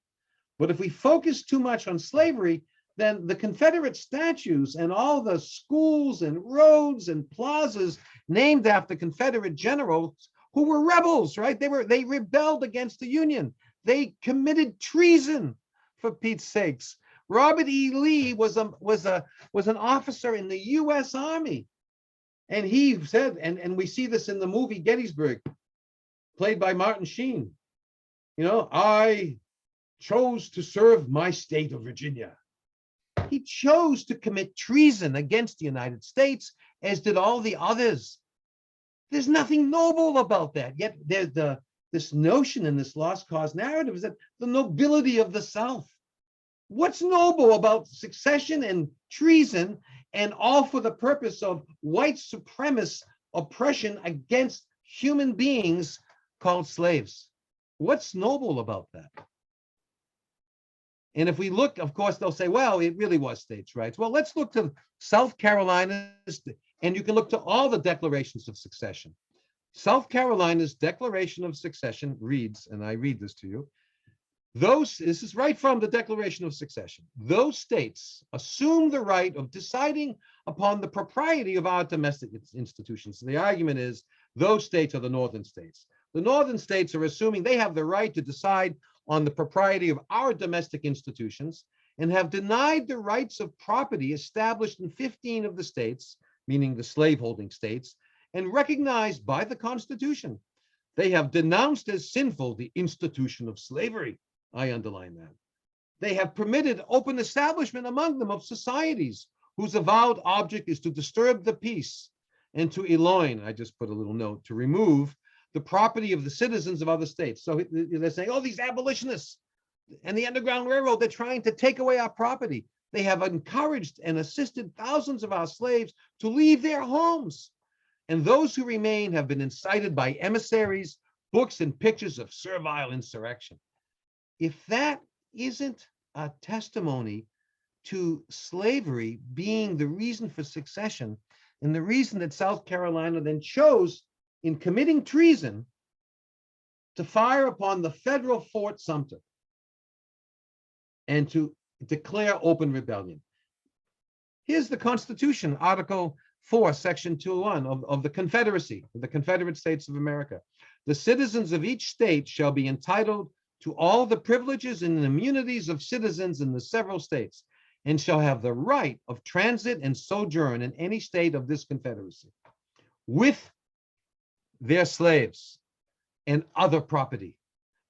But if we focus too much on slavery, then the Confederate statues and all the schools and roads and plazas named after Confederate generals who were rebels, right? They rebelled against the Union. They committed treason, for Pete's sakes. Robert E. Lee was an officer in the U.S. Army. And he said, and we see this in the movie Gettysburg, played by Martin Sheen, I chose to serve my state of Virginia. He chose to commit treason against the United States, as did all the others. There's nothing noble about that. Yet there's this notion in this lost cause narrative is that the nobility of the South. What's noble about secession and treason, and all for the purpose of white supremacist oppression against human beings called slaves? What's noble about that? And if we look, of course, they'll say, well, it really was states' rights. Well, let's look to South Carolina's, and you can look to all the declarations of succession. South Carolina's Declaration of Succession reads, and I read this to you, this is right from the Declaration of Succession. Those states assume the right of deciding upon the propriety of our domestic institutions. So the argument is those states are the northern states. The northern states are assuming they have the right to decide on the propriety of our domestic institutions, and have denied the rights of property established in 15 of the states, meaning the slaveholding states, and recognized by the Constitution. They have denounced as sinful the institution of slavery. I underline that. They have permitted open establishment among them of societies whose avowed object is to disturb the peace and to elloign, I just put a little note, to remove the property of the citizens of other states. So they're saying, oh, these abolitionists and the Underground Railroad, they're trying to take away our property. They have encouraged and assisted thousands of our slaves to leave their homes. And those who remain have been incited by emissaries, books, and pictures of servile insurrection. If that isn't a testimony to slavery being the reason for secession, and the reason that South Carolina then chose, in committing treason, to fire upon the federal Fort Sumter and to declare open rebellion. Here's the Constitution, Article 4, Section 201 of the Confederacy, of the Confederate States of America. The citizens of each state shall be entitled to all the privileges and immunities of citizens in the several states, and shall have the right of transit and sojourn in any state of this Confederacy with their slaves and other property.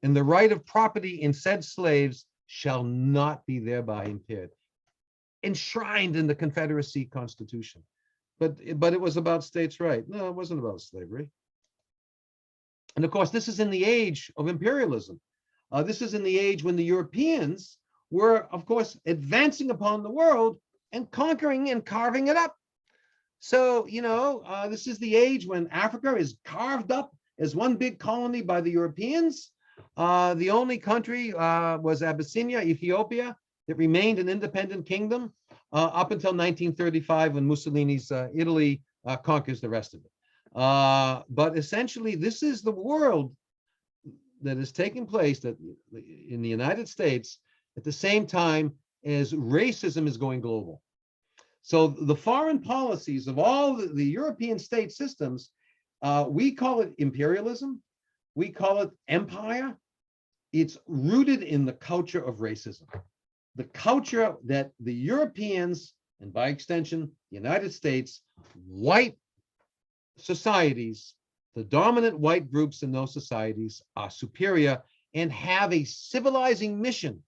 And the right of property in said slaves shall not be thereby impaired. Enshrined in the Confederacy Constitution. But it was about states' rights. No, it wasn't about slavery. And of course, this is in the age of imperialism. This is in the age when the Europeans were, of course, advancing upon the world and conquering and carving it up. So, this is the age when Africa is carved up as one big colony by the Europeans. The only country was Abyssinia, Ethiopia, that remained an independent kingdom up until 1935 when Mussolini's Italy conquers the rest of it. But essentially, this is the world that is taking place in the United States at the same time as racism is going global. So the foreign policies of all the European state systems, we call it imperialism, we call it empire. It's rooted in the culture of racism. The culture that the Europeans, and by extension, the United States, white societies, the dominant white groups in those societies are superior and have a civilizing mission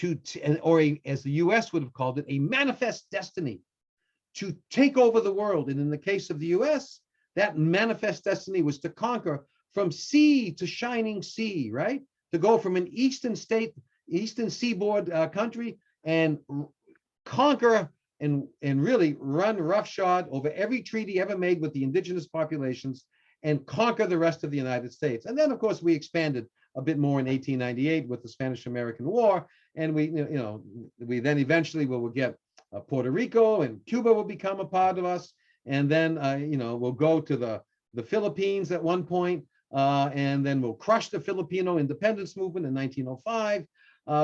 as the US would have called it, a manifest destiny to take over the world. And in the case of the US, that manifest destiny was to conquer from sea to shining sea, right? To go from an eastern seaboard country and conquer and really run roughshod over every treaty ever made with the indigenous populations and conquer the rest of the United States. And then, of course, we expanded a bit more in 1898 with the Spanish-American War, and we then eventually will get Puerto Rico and Cuba will become a part of us, and then we'll go to the Philippines at one point, and then we'll crush the Filipino independence movement in 1905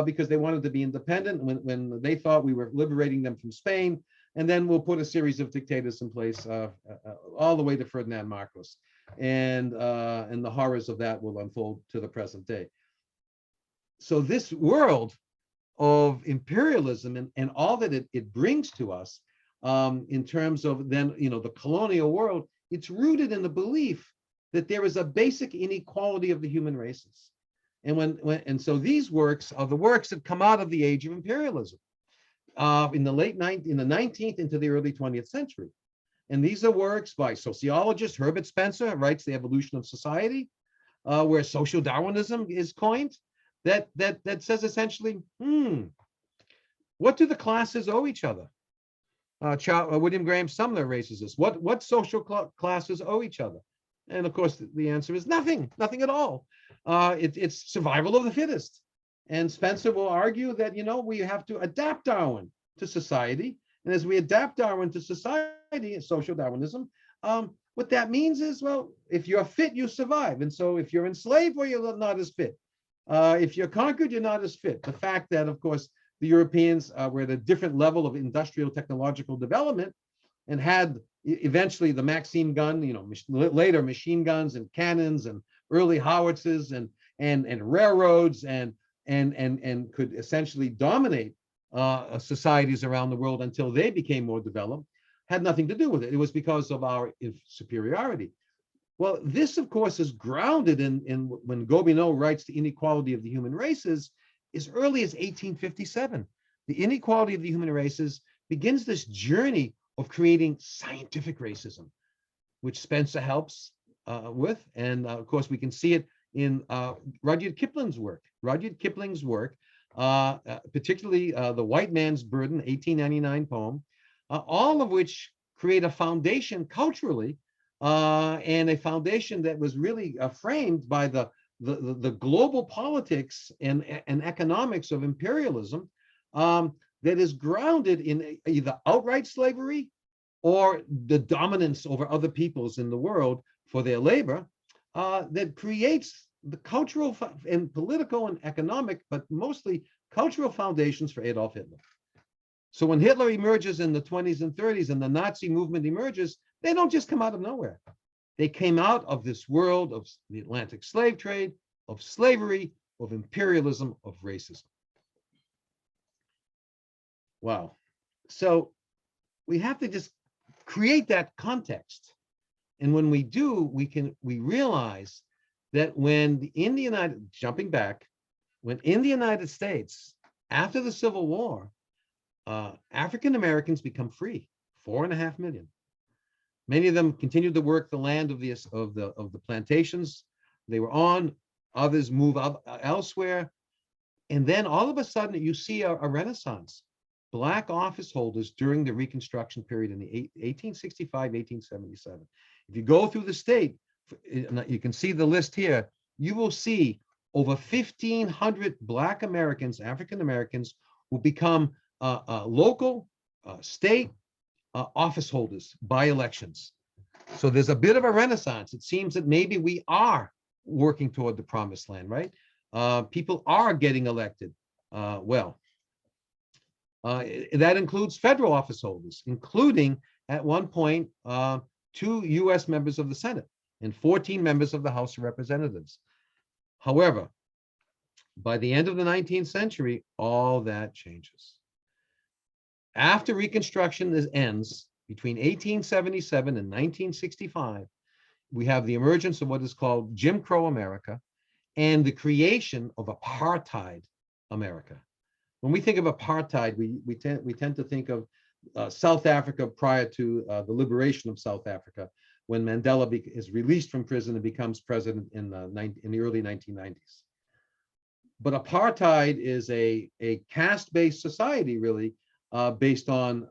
because they wanted to be independent when they thought we were liberating them from Spain, and then we'll put a series of dictators in place all the way to Ferdinand Marcos, and the horrors of that will unfold to the present day. So this world of imperialism and all that it brings to us in terms of then, the colonial world, it's rooted in the belief that there is a basic inequality of the human races. And so these works are the works that come out of the age of imperialism in the 19th into the early 20th century. And these are works by sociologist Herbert Spencer, writes The Evolution of Society, where social Darwinism is coined, that says essentially, what do the classes owe each other? William Graham Sumner raises this. What social classes owe each other? And of course, the answer is nothing at all. It's survival of the fittest. And Spencer will argue that, we have to adapt Darwin to society. And as we adapt Darwin to society, social Darwinism, what that means is, well, if you're fit, you survive. And so if you're enslaved, well, you're not as fit. If you're conquered, you're not as fit. The fact that, of course, the Europeans were at a different level of industrial technological development and had eventually the Maxim gun, later machine guns and cannons and early howitzers and railroads and could essentially dominate societies around the world until they became more developed, had nothing to do with it. It was because of our superiority. Well, this, of course, is grounded in when Gobineau writes The Inequality of the Human Races as early as 1857. The inequality of the human races begins this journey of creating scientific racism, which Spencer helps with. And of course, we can see it in Rudyard Kipling's work. Rudyard Kipling's work, particularly The White Man's Burden, 1899 poem, all of which create a foundation culturally and a foundation that was really framed by the global politics and economics of imperialism that is grounded in either outright slavery or the dominance over other peoples in the world for their labor, that creates the cultural and political and economic, but mostly cultural foundations for Adolf Hitler. So when Hitler emerges in the 20s and 30s and the Nazi movement emerges, they don't just come out of nowhere. They came out of this world of the Atlantic slave trade, of slavery, of imperialism, of racism. Wow. So we have to just create that context. And when we do, we realize that jumping back, when in the United States, after the Civil War, African Americans become free, 4.5 million. Many of them continued to work the land of the plantations they were on. Others move up elsewhere. And then all of a sudden you see a renaissance. Black office holders during the Reconstruction period in the 1865, 1877. If you go through the state, you can see the list here, you will see over 1,500 Black Americans, African Americans, who become local, state office holders by elections. So there's a bit of a renaissance. It seems that maybe we are working toward the promised land, right? People are getting elected. That includes federal office holders, including at one point 2 U.S. members of the Senate and 14 members of the House of Representatives. However, by the end of the 19th century, all that changes. After Reconstruction ends, between 1877 and 1965, we have the emergence of what is called Jim Crow America and the creation of Apartheid America. When we think of apartheid, we tend to think of South Africa prior to the liberation of South Africa, when Mandela is released from prison and becomes president in the early 1990s. But apartheid is a caste-based society, really, based on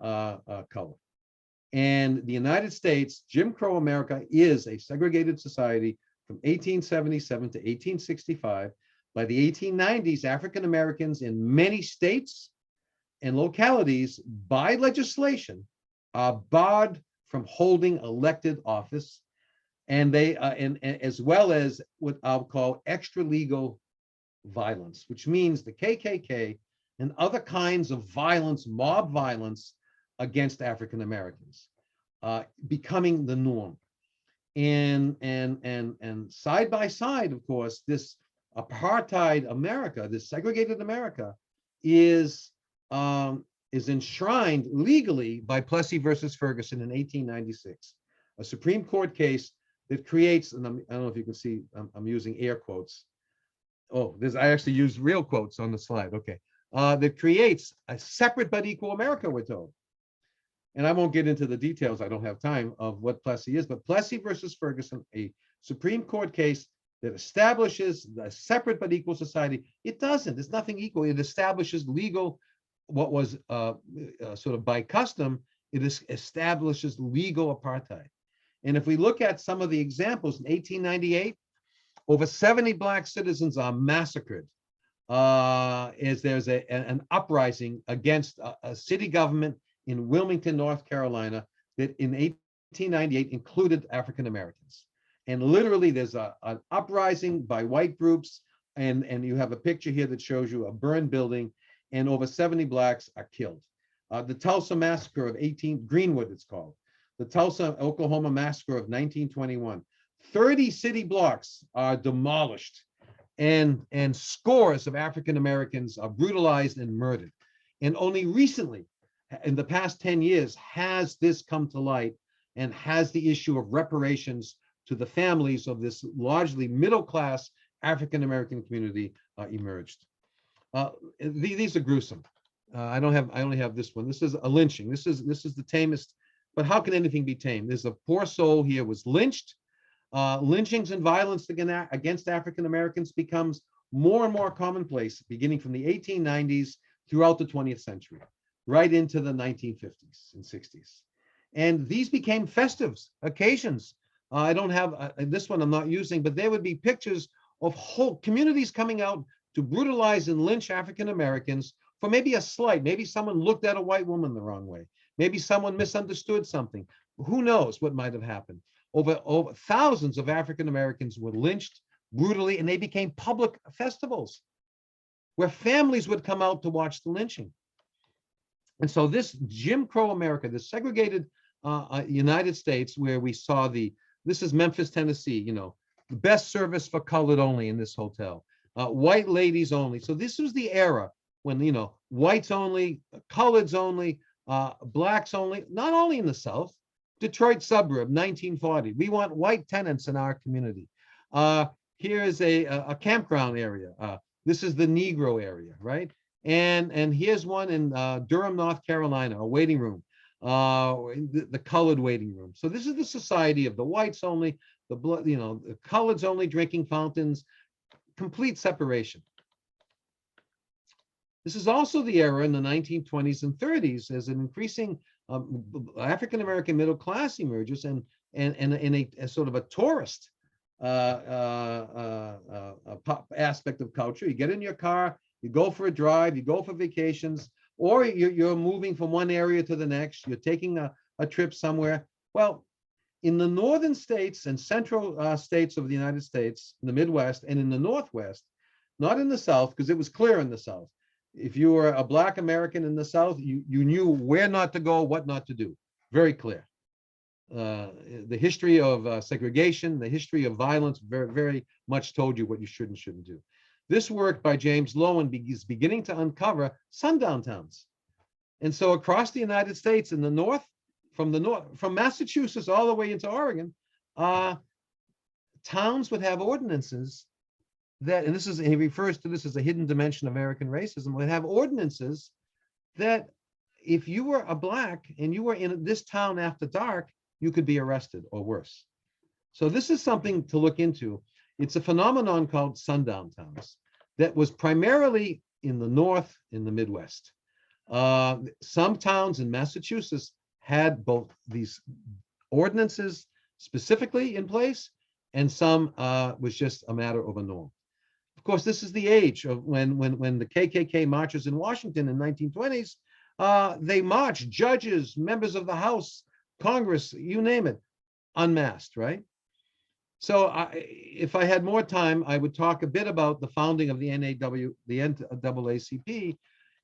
color. And the United States, Jim Crow America, is a segregated society from 1877 to 1865. By the 1890s, African Americans in many states and localities, by legislation, are barred from holding elected office, and they and as well as what I'll call extra legal violence, which means the KKK and other kinds of violence, mob violence against African Americans, becoming the norm. And side by side, of course, this apartheid America, this segregated America, is enshrined legally by Plessy versus Ferguson in 1896, a Supreme Court case that creates, and I don't know if you can see, I'm using air quotes. Oh, I actually use real quotes on the slide. Okay, that creates a separate but equal America, we're told. And I won't get into the details, I don't have time, of what Plessy is, but Plessy versus Ferguson, a Supreme Court case that establishes a separate but equal society. It doesn't, there's nothing equal. It establishes legal, what was sort of by custom, it establishes legal apartheid. And if we look at some of the examples, in 1898, over 70 Black citizens are massacred as there's an uprising against a city government in Wilmington, North Carolina, that in 1898 included African Americans. And literally there's an uprising by white groups, and you have a picture here that shows you a burned building, and over 70 Blacks are killed. The Tulsa Massacre of Greenwood, it's called. The Tulsa, Oklahoma Massacre of 1921. 30 city blocks are demolished, and scores of African Americans are brutalized and murdered. And only recently, in the past 10 years, has this come to light, and has the issue of reparations to the families of this largely middle-class African American community emerged. These are gruesome. I only have this one. This is a lynching. This is the tamest, but how can anything be tame? There's a poor soul here was lynched. Lynchings and violence against African Americans becomes more and more commonplace, beginning from the 1890s throughout the 20th century, right into the 1950s and 60s. And these became festive occasions. I don't have this one, I'm not using, but there would be pictures of whole communities coming out to brutalize and lynch African Americans for maybe a slight. Maybe someone looked at a white woman the wrong way. Maybe someone misunderstood something. Who knows what might have happened? Over thousands of African Americans were lynched brutally, and they became public festivals where families would come out to watch the lynching. And so this Jim Crow America, this segregated United States, where we saw this is Memphis, Tennessee, the best service for colored only in this hotel, white ladies only. So this was the era when, whites only, coloreds only, blacks only, not only in the South, Detroit suburb, 1940. We want white tenants in our community. Here is a campground area. This is the Negro area, right? And here's one in Durham, North Carolina, a waiting room, the colored waiting room. So this is the society of the whites only, the coloreds only, drinking fountains, complete separation. This is also the era in the 1920s and 30s as an increasing African-American middle class emerges and in a sort of a tourist aspect of culture. You get in your car, you go for a drive, you go for vacations, or you're moving from one area to the next. You're taking a trip somewhere. Well, in the northern states and central states of the United States, in the Midwest and in the Northwest, not in the South, because it was clear in the South. If you were a Black American in the South, you knew where not to go, what not to do. Very clear. The history of segregation, the history of violence, very, very much told you what you should and shouldn't do. This work by James Lowell is beginning to uncover sundown towns. And so across the United States in the north, from Massachusetts all the way into Oregon, towns would have ordinances that, and he refers to this as a hidden dimension of American racism, would have ordinances that if you were a Black and you were in this town after dark, you could be arrested or worse. So this is something to look into. It's a phenomenon called sundown towns that was primarily in the North, in the Midwest. Some towns in Massachusetts had both these ordinances specifically in place, and some was just a matter of a norm. Of course, this is the age of when the KKK marches in Washington in 1920s. They marched judges, members of the House, Congress, you name it, unmasked, right? So if I had more time, I would talk a bit about the founding of the NAACP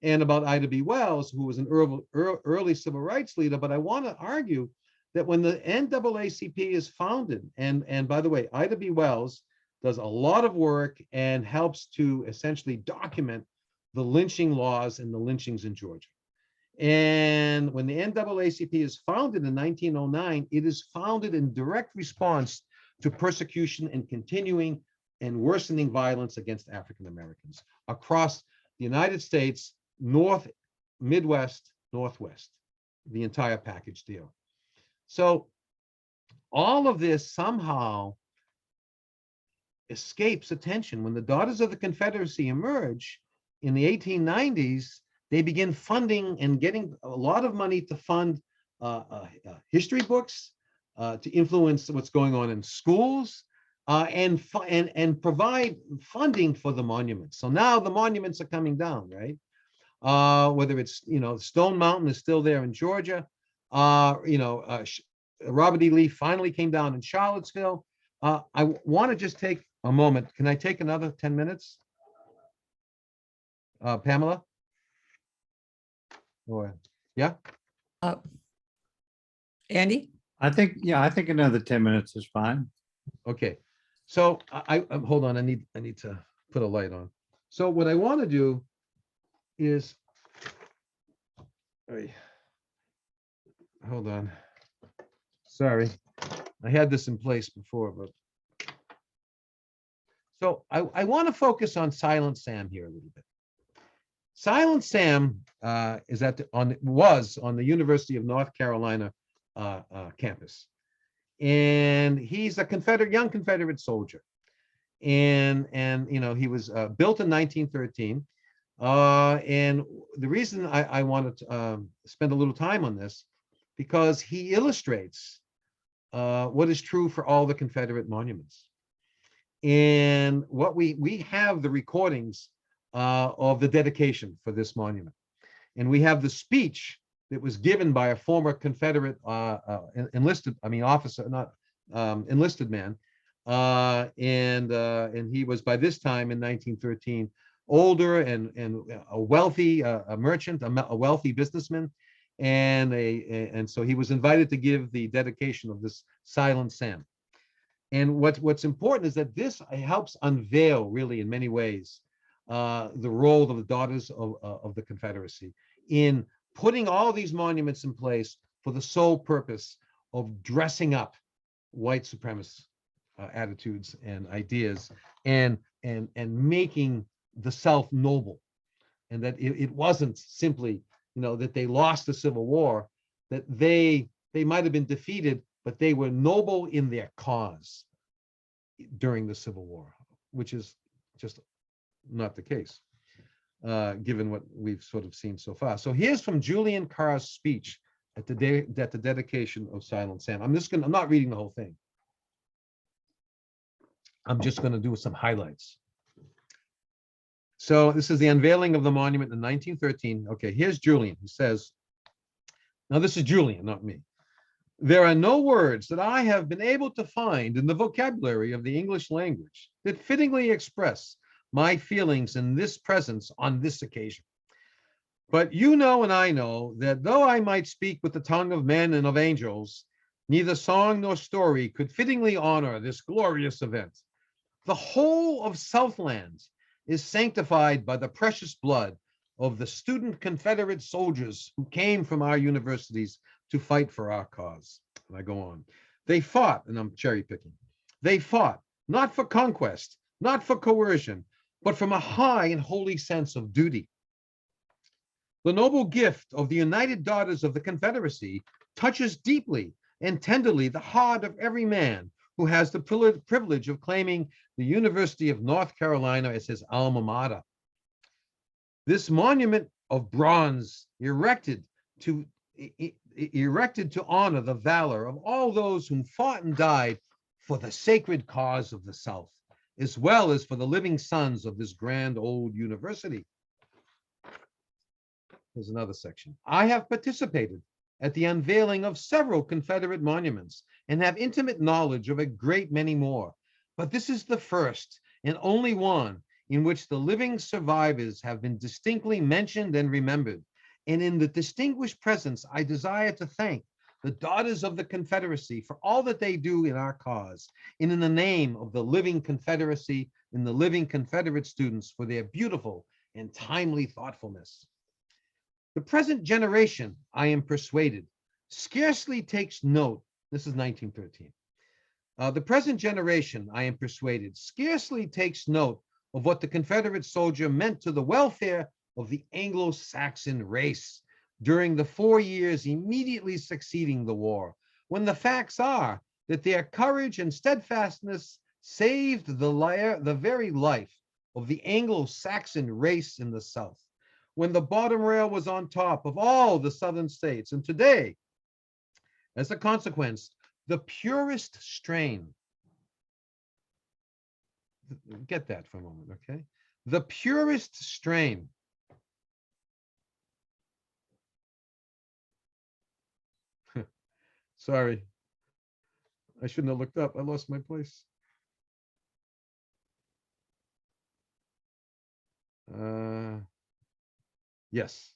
and about Ida B. Wells, who was an early civil rights leader. But I want to argue that when the NAACP is founded, and by the way, Ida B. Wells does a lot of work and helps to essentially document the lynching laws and the lynchings in Georgia. And when the NAACP is founded in 1909, it is founded in direct response to persecution and continuing and worsening violence against African Americans across the United States, North, Midwest, Northwest, the entire package deal. So all of this somehow escapes attention. When the Daughters of the Confederacy emerge in the 1890s, they begin funding and getting a lot of money to fund history books, to influence what's going on in schools, and provide funding for the monuments. So now the monuments are coming down, right? Whether it's, Stone Mountain is still there in Georgia. Robert E. Lee finally came down in Charlottesville. I want to just take a moment. Can I take another 10 minutes? Pamela? Or, yeah? Andy? I think another 10 minutes is fine. Okay. So I hold on. I need to put a light on. So what I want to do is, hold on. Sorry, I had this in place before, but so I want to focus on Silent Sam here a little bit. Silent Sam was on the University of North Carolina campus, and he's a young Confederate soldier, and he was built in 1913. And the reason I wanted to spend a little time on this, because he illustrates what is true for all the Confederate monuments. And what we have the recordings of the dedication for this monument. And we have the speech that was given by a former Confederate enlisted man. And he was, by this time in 1913, older and a wealthy merchant, a wealthy businessman. And so he was invited to give the dedication of this Silent Sam. And what's important is that this helps unveil, really, in many ways, the role of the Daughters of the Confederacy in putting all these monuments in place for the sole purpose of dressing up white supremacist attitudes and ideas, and making the South noble, and that it wasn't simply, that they lost the Civil War, that they might have been defeated, but they were noble in their cause during the Civil War, which is just not the case, given what we've sort of seen so far. So here's from Julian Carr's speech at the dedication of Silent Sam. I'm not reading the whole thing. I'm just going to do some highlights. So this is the unveiling of the monument in 1913. Okay, here's Julian. He says, now this is Julian, not me. There are no words that I have been able to find in the vocabulary of the English language that fittingly express my feelings in this presence on this occasion. But you know and I know that though I might speak with the tongue of men and of angels, neither song nor story could fittingly honor this glorious event. The whole of Southland is sanctified by the precious blood of the student Confederate soldiers who came from our universities to fight for our cause. And I go on. They fought, and I'm cherry picking, they fought not for conquest, not for coercion, but from a high and holy sense of duty. The noble gift of the United Daughters of the Confederacy touches deeply and tenderly the heart of every man who has the privilege of claiming the University of North Carolina as his alma mater. This monument of bronze erected to honor the valor of all those who fought and died for the sacred cause of the South, as well as for the living sons of this grand old university. Here's another section. I have participated at the unveiling of several Confederate monuments and have intimate knowledge of a great many more. But this is the first and only one in which the living survivors have been distinctly mentioned and remembered. And in the distinguished presence, I desire to thank the Daughters of the Confederacy for all that they do in our cause, and in the name of the living Confederacy and the living Confederate students for their beautiful and timely thoughtfulness. The present generation, I am persuaded, scarcely takes note. This is 1913. The present generation, I am persuaded, scarcely takes note of what the Confederate soldier meant to the welfare of the Anglo-Saxon race during the 4 years immediately succeeding the war, when the facts are that their courage and steadfastness saved the very life of the Anglo-Saxon race in the South, when the bottom rail was on top of all the Southern states. And today, as a consequence, the purest strain, get that for a moment, okay? The purest strain sorry, I shouldn't have looked up. I lost my place. Yes.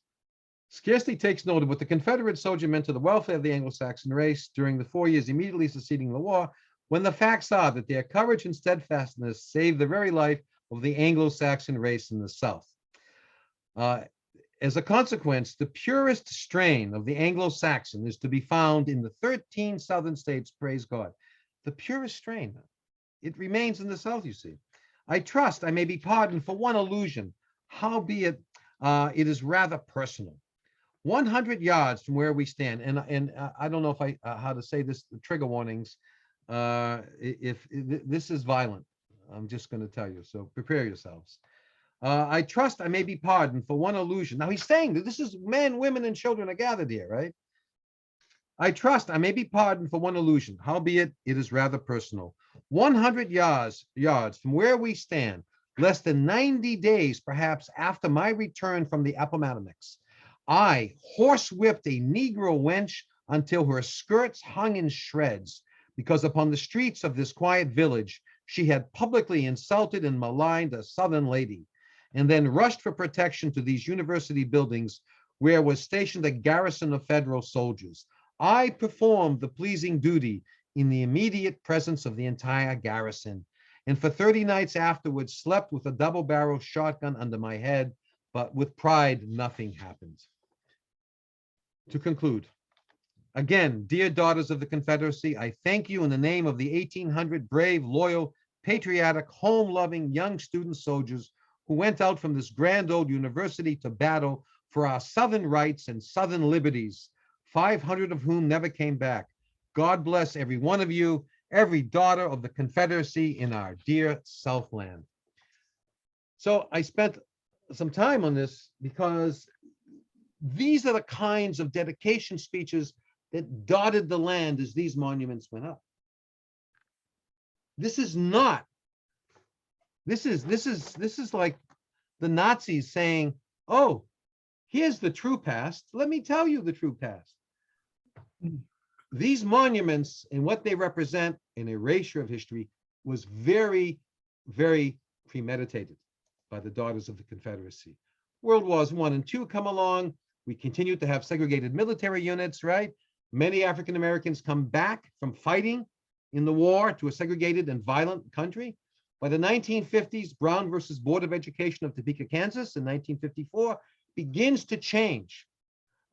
Scarcely takes note of what the Confederate soldier meant to the welfare of the Anglo-Saxon race during the 4 years immediately succeeding the war, when the facts are that their courage and steadfastness saved the very life of the Anglo-Saxon race in the South. As a consequence, the purest strain of the Anglo-Saxon is to be found in the 13 Southern states, praise God. The purest strain, it remains in the South, you see. I trust I may be pardoned for one allusion, howbeit it is rather personal. 100 yards from where we stand, and I don't know if how to say this, the trigger warnings, if this is violent, I'm just going to tell you, so prepare yourselves. I trust I may be pardoned for one allusion. Now he's saying that this is men, women, and children are gathered here, right? I trust I may be pardoned for one allusion, howbeit it is rather personal. 100 yards from where we stand, less than 90 days perhaps after my return from the Appomattox, I horsewhipped a Negro wench until her skirts hung in shreds, because upon the streets of this quiet village, she had publicly insulted and maligned a Southern lady, and then rushed for protection to these university buildings where was stationed a garrison of federal soldiers. I performed the pleasing duty in the immediate presence of the entire garrison, and for 30 nights afterwards slept with a double-barrel shotgun under my head, but with pride, nothing happened. To conclude, again, dear daughters of the Confederacy, I thank you in the name of the 1,800 brave, loyal, patriotic, home-loving young student soldiers who went out from this grand old university to battle for our Southern rights and Southern liberties, 500 of whom never came back. God bless every one of you, every daughter of the Confederacy in our dear Southland. So I spent some time on this because these are the kinds of dedication speeches that dotted the land as these monuments went up. This is not, this is like the Nazis saying, oh, here's the true past. Let me tell you the true past. These monuments and what they represent in erasure of history was very, very premeditated by the daughters of the Confederacy. World Wars I and II come along. We continued to have segregated military units, right? Many African Americans come back from fighting in the war to a segregated and violent country. By the 1950s, Brown versus Board of Education of Topeka, Kansas in 1954 begins to change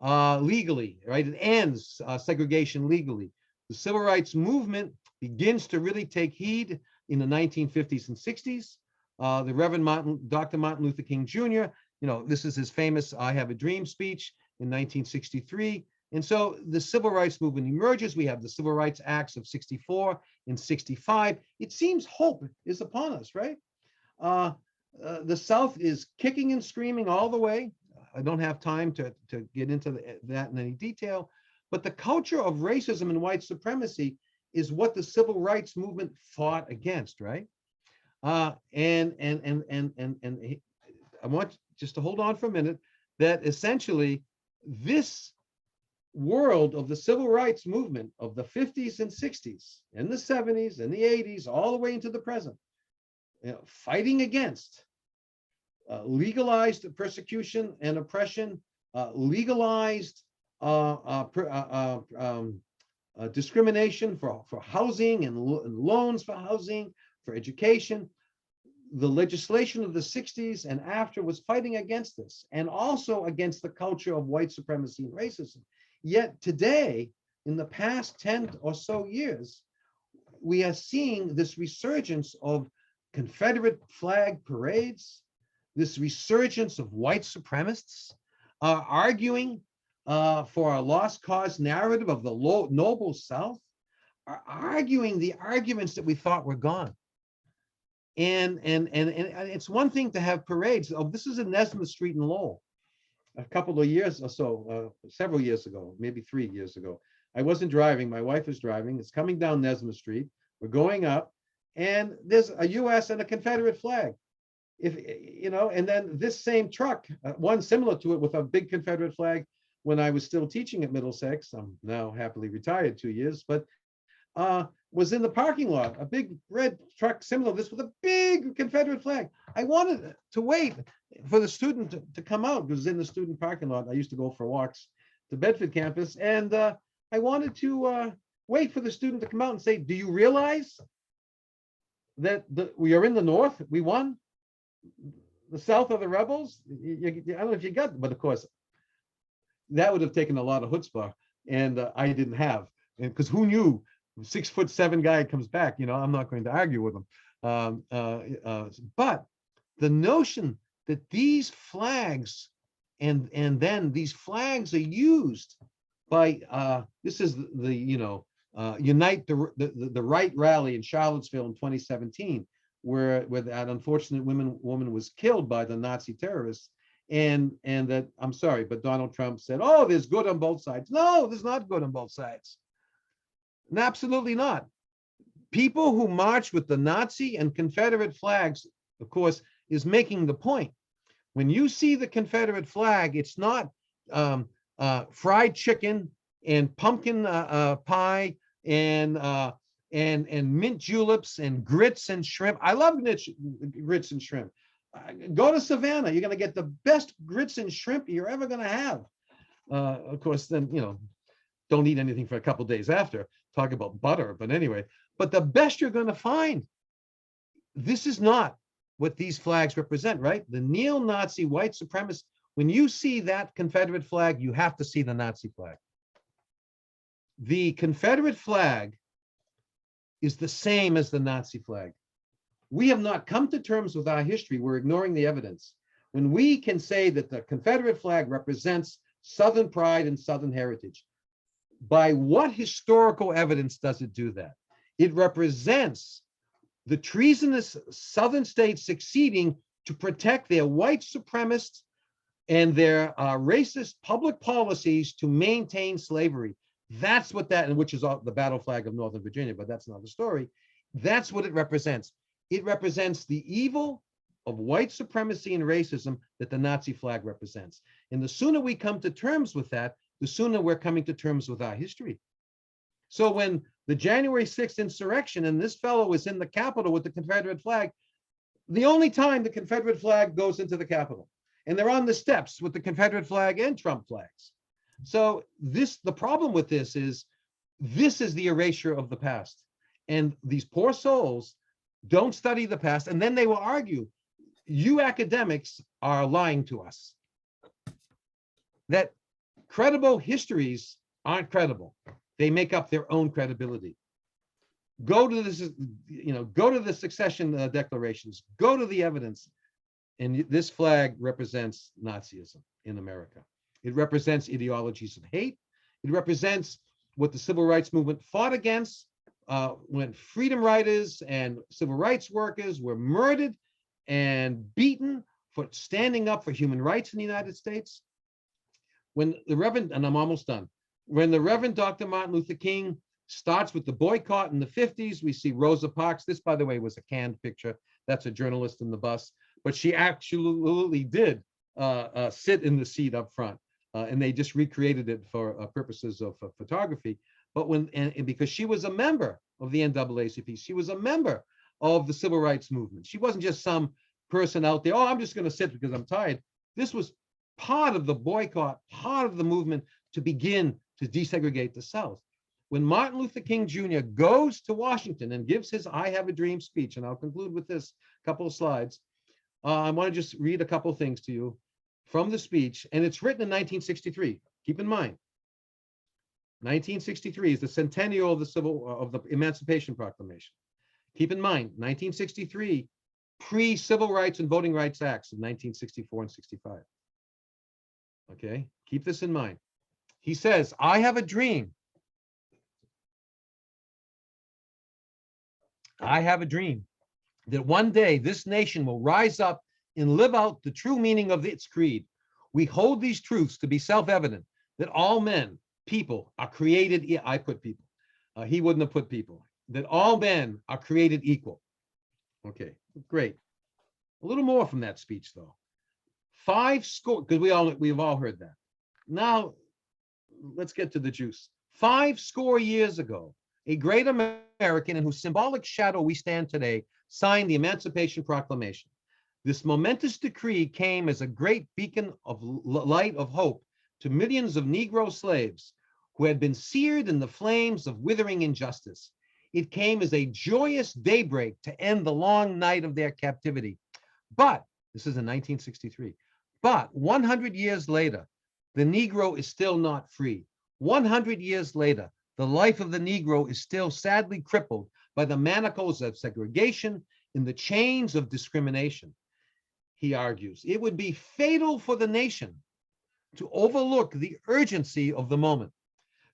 legally, right? It ends segregation legally. The civil rights movement begins to really take heed in the 1950s and 60s. The Reverend Dr. Martin Luther King Jr., this is his famous I Have a Dream speech in 1963. And so the civil rights movement emerges. We have the Civil Rights Acts of 64 and 65. It seems hope is upon us, right? The South is kicking and screaming all the way. I don't have time to get into that in any detail, but the culture of racism and white supremacy is what the civil rights movement fought against, right? And I want just to hold on for a minute that essentially this world of the civil rights movement of the 50s and 60s and the 70s and the 80s all the way into the present, fighting against legalized persecution and oppression, legalized discrimination for housing and loans for housing, for education. The legislation of the 60s and after was fighting against this and also against the culture of white supremacy and racism. Yet today, in the past 10 or so years, we are seeing this resurgence of Confederate flag parades, this resurgence of white supremacists arguing for a lost cause narrative of the noble South, are arguing the arguments that we thought were gone. And it's one thing to have parades. Oh, this is in Nesmith Street in Lowell. A couple of years or so, several years ago, maybe 3 years ago. I wasn't driving, my wife was driving. It's coming down Nesmith Street. We're going up and there's a US and a Confederate flag. And then this same truck, one similar to it with a big Confederate flag when I was still teaching at Middlesex. I'm now happily retired 2 years, but was in the parking lot, a big red truck similar to this with a big Confederate flag. I wanted to wait for the student to come out because in the student parking lot, I used to go for walks to Bedford campus. And I wanted to wait for the student to come out and say, do you realize that we are in the North? We won. The South are the rebels. I don't know if you got, but of course, that would have taken a lot of chutzpah, and I didn't have. And because who knew? 6'7" guy comes back, I'm not going to argue with him. But the notion that these flags and then these flags are used by this is the Unite the Right rally in Charlottesville in 2017, where that unfortunate woman was killed by the Nazi terrorists, and that I'm sorry, but Donald Trump said, oh, there's good on both sides. No, there's not good on both sides. And absolutely not. People who march with the Nazi and Confederate flags, of course, is making the point. When you see the Confederate flag, it's not fried chicken and pumpkin pie and mint juleps and grits and shrimp. I love grits and shrimp. Go to Savannah. You're going to get the best grits and shrimp you're ever going to have. Of course, then, don't eat anything for a couple days after. Talk about butter, but anyway. But the best you're going to find This is not what these flags represent, right? The neo-Nazi white supremacist, when you see that Confederate flag, you have to see the Nazi flag. The Confederate flag is the same as the Nazi flag. We have not come to terms with our history. We're ignoring the evidence. When we can say that the Confederate flag represents Southern pride and Southern heritage, by what historical evidence does it do that? It represents the treasonous Southern states succeeding to protect their white supremacists and their racist public policies to maintain slavery. That's what that, and which is the battle flag of Northern Virginia, but that's another story. That's what it represents. It represents the evil of white supremacy and racism that the Nazi flag represents. And the sooner we come to terms with that, the sooner we're coming to terms with our history. So when the January 6th insurrection and this fellow is in the Capitol with the Confederate flag, the only time the Confederate flag goes into the Capitol, and they're on the steps with the Confederate flag and Trump flags. So the problem with this is the erasure of the past. And these poor souls don't study the past, and then they will argue, you academics are lying to us. That credible histories aren't credible. They make up their own credibility. Go to this, go to the secession declarations, go to the evidence. And this flag represents Nazism in America. It represents ideologies of hate. It represents what the civil rights movement fought against when freedom writers and civil rights workers were murdered and beaten for standing up for human rights in the United States. When the Reverend, and I'm almost done, when the Reverend Dr. Martin Luther King starts with the boycott in the 50s, we see Rosa Parks. This, by the way, was a canned picture. That's a journalist in the bus, but she actually did sit in the seat up front, and they just recreated it for purposes of photography. But and because she was a member of the NAACP, she was a member of the civil rights movement. She wasn't just some person out there, oh, I'm just going to sit because I'm tired. This was part of the boycott, part of the movement to begin to desegregate the South. When Martin Luther King Jr. goes to Washington and gives his I Have a Dream speech, and I'll conclude with this couple of slides, I want to just read a couple of things to you from the speech, and it's written in 1963. Keep in mind, 1963 is the centennial of the Emancipation Proclamation. Keep in mind, 1963, pre-Civil Rights and Voting Rights Acts of 1964 and 65. Okay, keep this in mind. He says, I have a dream. I have a dream that one day this nation will rise up and live out the true meaning of its creed. We hold these truths to be self-evident, that all men, people are created, I put people, he wouldn't have put people, that all men are created equal. Okay, great. A little more from that speech though. 5 score, because we've all heard that. Now, let's get to the juice. 5 score years ago, a great American in whose symbolic shadow we stand today signed the Emancipation Proclamation. This momentous decree came as a great beacon of light of hope to millions of Negro slaves who had been seared in the flames of withering injustice. It came as a joyous daybreak to end the long night of their captivity. But, this is in 1963, but 100 years later, the Negro is still not free. 100 years later, the life of the Negro is still sadly crippled by the manacles of segregation and the chains of discrimination. He argues, it would be fatal for the nation to overlook the urgency of the moment.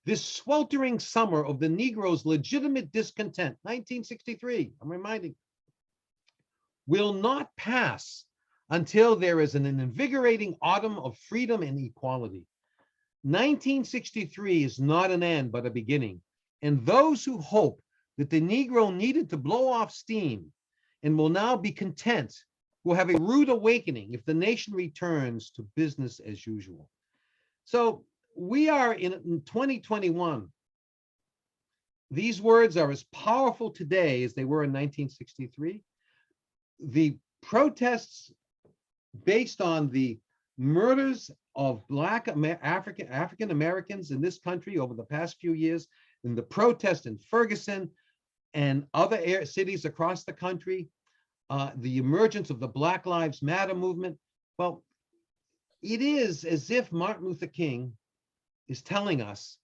This sweltering summer of the Negro's legitimate discontent, 1963, I'm reminding, will not pass until there is an invigorating autumn of freedom and equality. 1963 is not an end, but a beginning. And those who hope that the Negro needed to blow off steam and will now be content will have a rude awakening if the nation returns to business as usual. So we are in 2021. These words are as powerful today as they were in 1963. The protests based on the murders of Black African Americans in this country over the past few years, in the protest in Ferguson and other cities across the country, the emergence of the Black Lives Matter movement. Well, it is as if Martin Luther King is telling us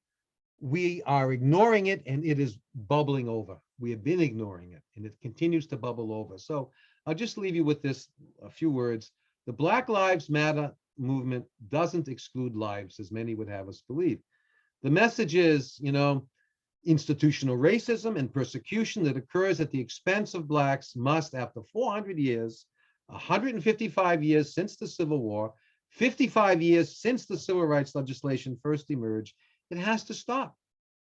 we are ignoring it and it is bubbling over. We have been ignoring it and it continues to bubble over. So I'll just leave you with this, a few words. The Black Lives Matter movement doesn't exclude lives, as many would have us believe. The message is, institutional racism and persecution that occurs at the expense of Blacks must, after 400 years, 155 years since the Civil War, 55 years since the civil rights legislation first emerged, it has to stop.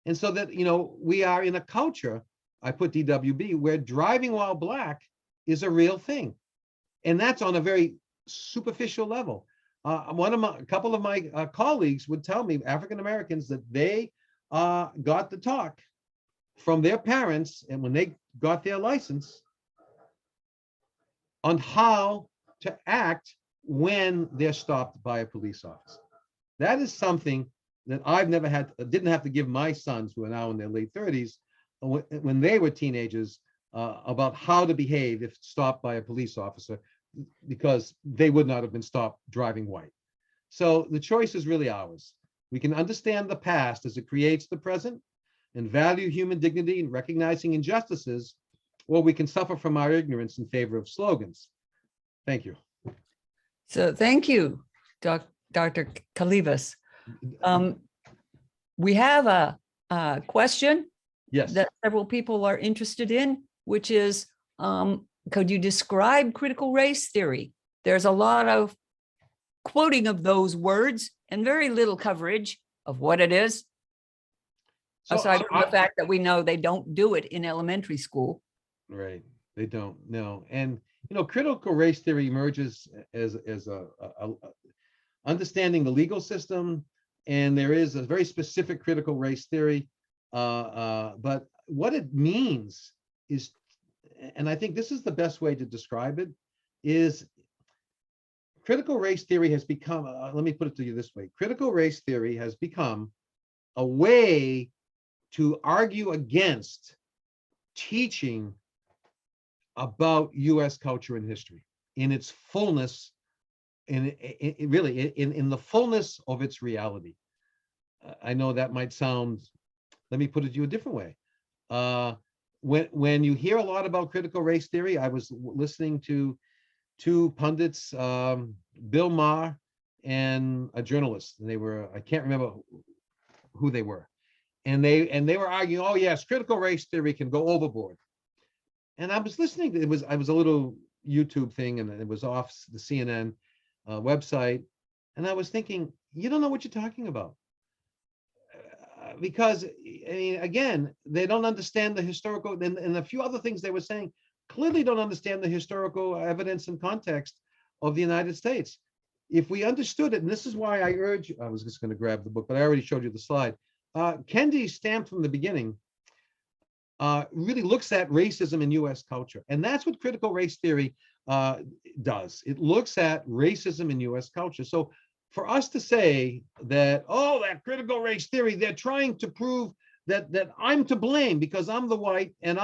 And so that, we are in a culture, I put DWB, where driving while Black is a real thing. And that's on a very superficial level. A couple of my colleagues would tell me, African Americans, that they got the talk from their parents, and when they got their license, on how to act when they're stopped by a police officer. That is something that I've never didn't have to give my sons, who are now in their late 30s, when they were teenagers, about how to behave if stopped by a police officer, because they would not have been stopped driving white. So the choice is really ours. We can understand the past as it creates the present and value human dignity and recognizing injustices, or we can suffer from our ignorance in favor of slogans. Thank you. So thank you, Dr. Kalivas. We have a question Yes. that several people are interested in, which is, could you describe critical race theory? There's a lot of quoting of those words and very little coverage of what it is, So aside from the fact that we know they don't do it in elementary school. Right, they don't, no. And critical race theory emerges as a understanding the legal system, and there is a very specific critical race theory, but what it means is, and I think this is the best way to describe it, is critical race theory has become, let me put it to you this way, critical race theory has become a way to argue against teaching about US culture and history in its fullness, in the fullness of its reality. I know that might sound, let me put it to you a different way. When you hear a lot about critical race theory, I was listening to two pundits, Bill Maher and a journalist, and they were, I can't remember who they were. And they were arguing, oh yes, critical race theory can go overboard. And I was listening to, I was a little YouTube thing, and it was off the CNN website. And I was thinking, you don't know what you're talking about. Because, I mean, again, they don't understand the historical, and a few other things they were saying clearly don't understand the historical evidence and context of the United States. If we understood it, and this is why I urge, I was just going to grab the book, but I already showed you the slide. Kendi Stamp from the beginning really looks at racism in US culture. And that's what critical race theory does. It looks at racism in US culture. So for us to say that, oh, that critical race theory, they're trying to prove that I'm to blame because I'm the white and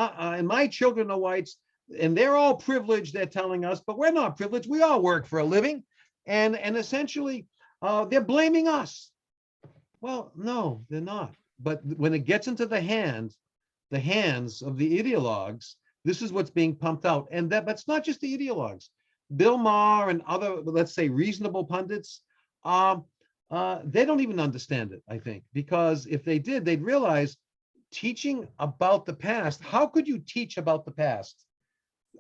my children are whites and they're all privileged, they're telling us, but we're not privileged. We all work for a living. And essentially, they're blaming us. Well, no, they're not. But when it gets into the hands of the ideologues, this is what's being pumped out. And that's not just the ideologues. Bill Maher and other, let's say, reasonable pundits, they don't even understand it, I think, because if they did, they'd realize teaching about the past. How could you teach about the past?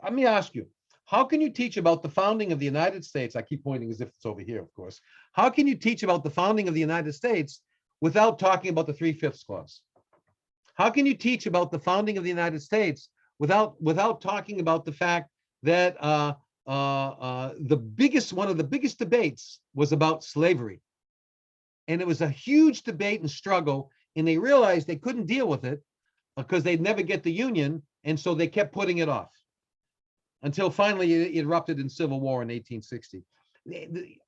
Let me ask you, how can you teach about the founding of the United States? I keep pointing as if it's over here, of course. How can you teach about the founding of the United States without talking about the 3/5 clause? How can you teach about the founding of the United States without talking about the fact that one of the biggest debates was about slavery? And it was a huge debate and struggle, and they realized they couldn't deal with it because they'd never get the Union, and so they kept putting it off until finally it erupted in civil war in 1860.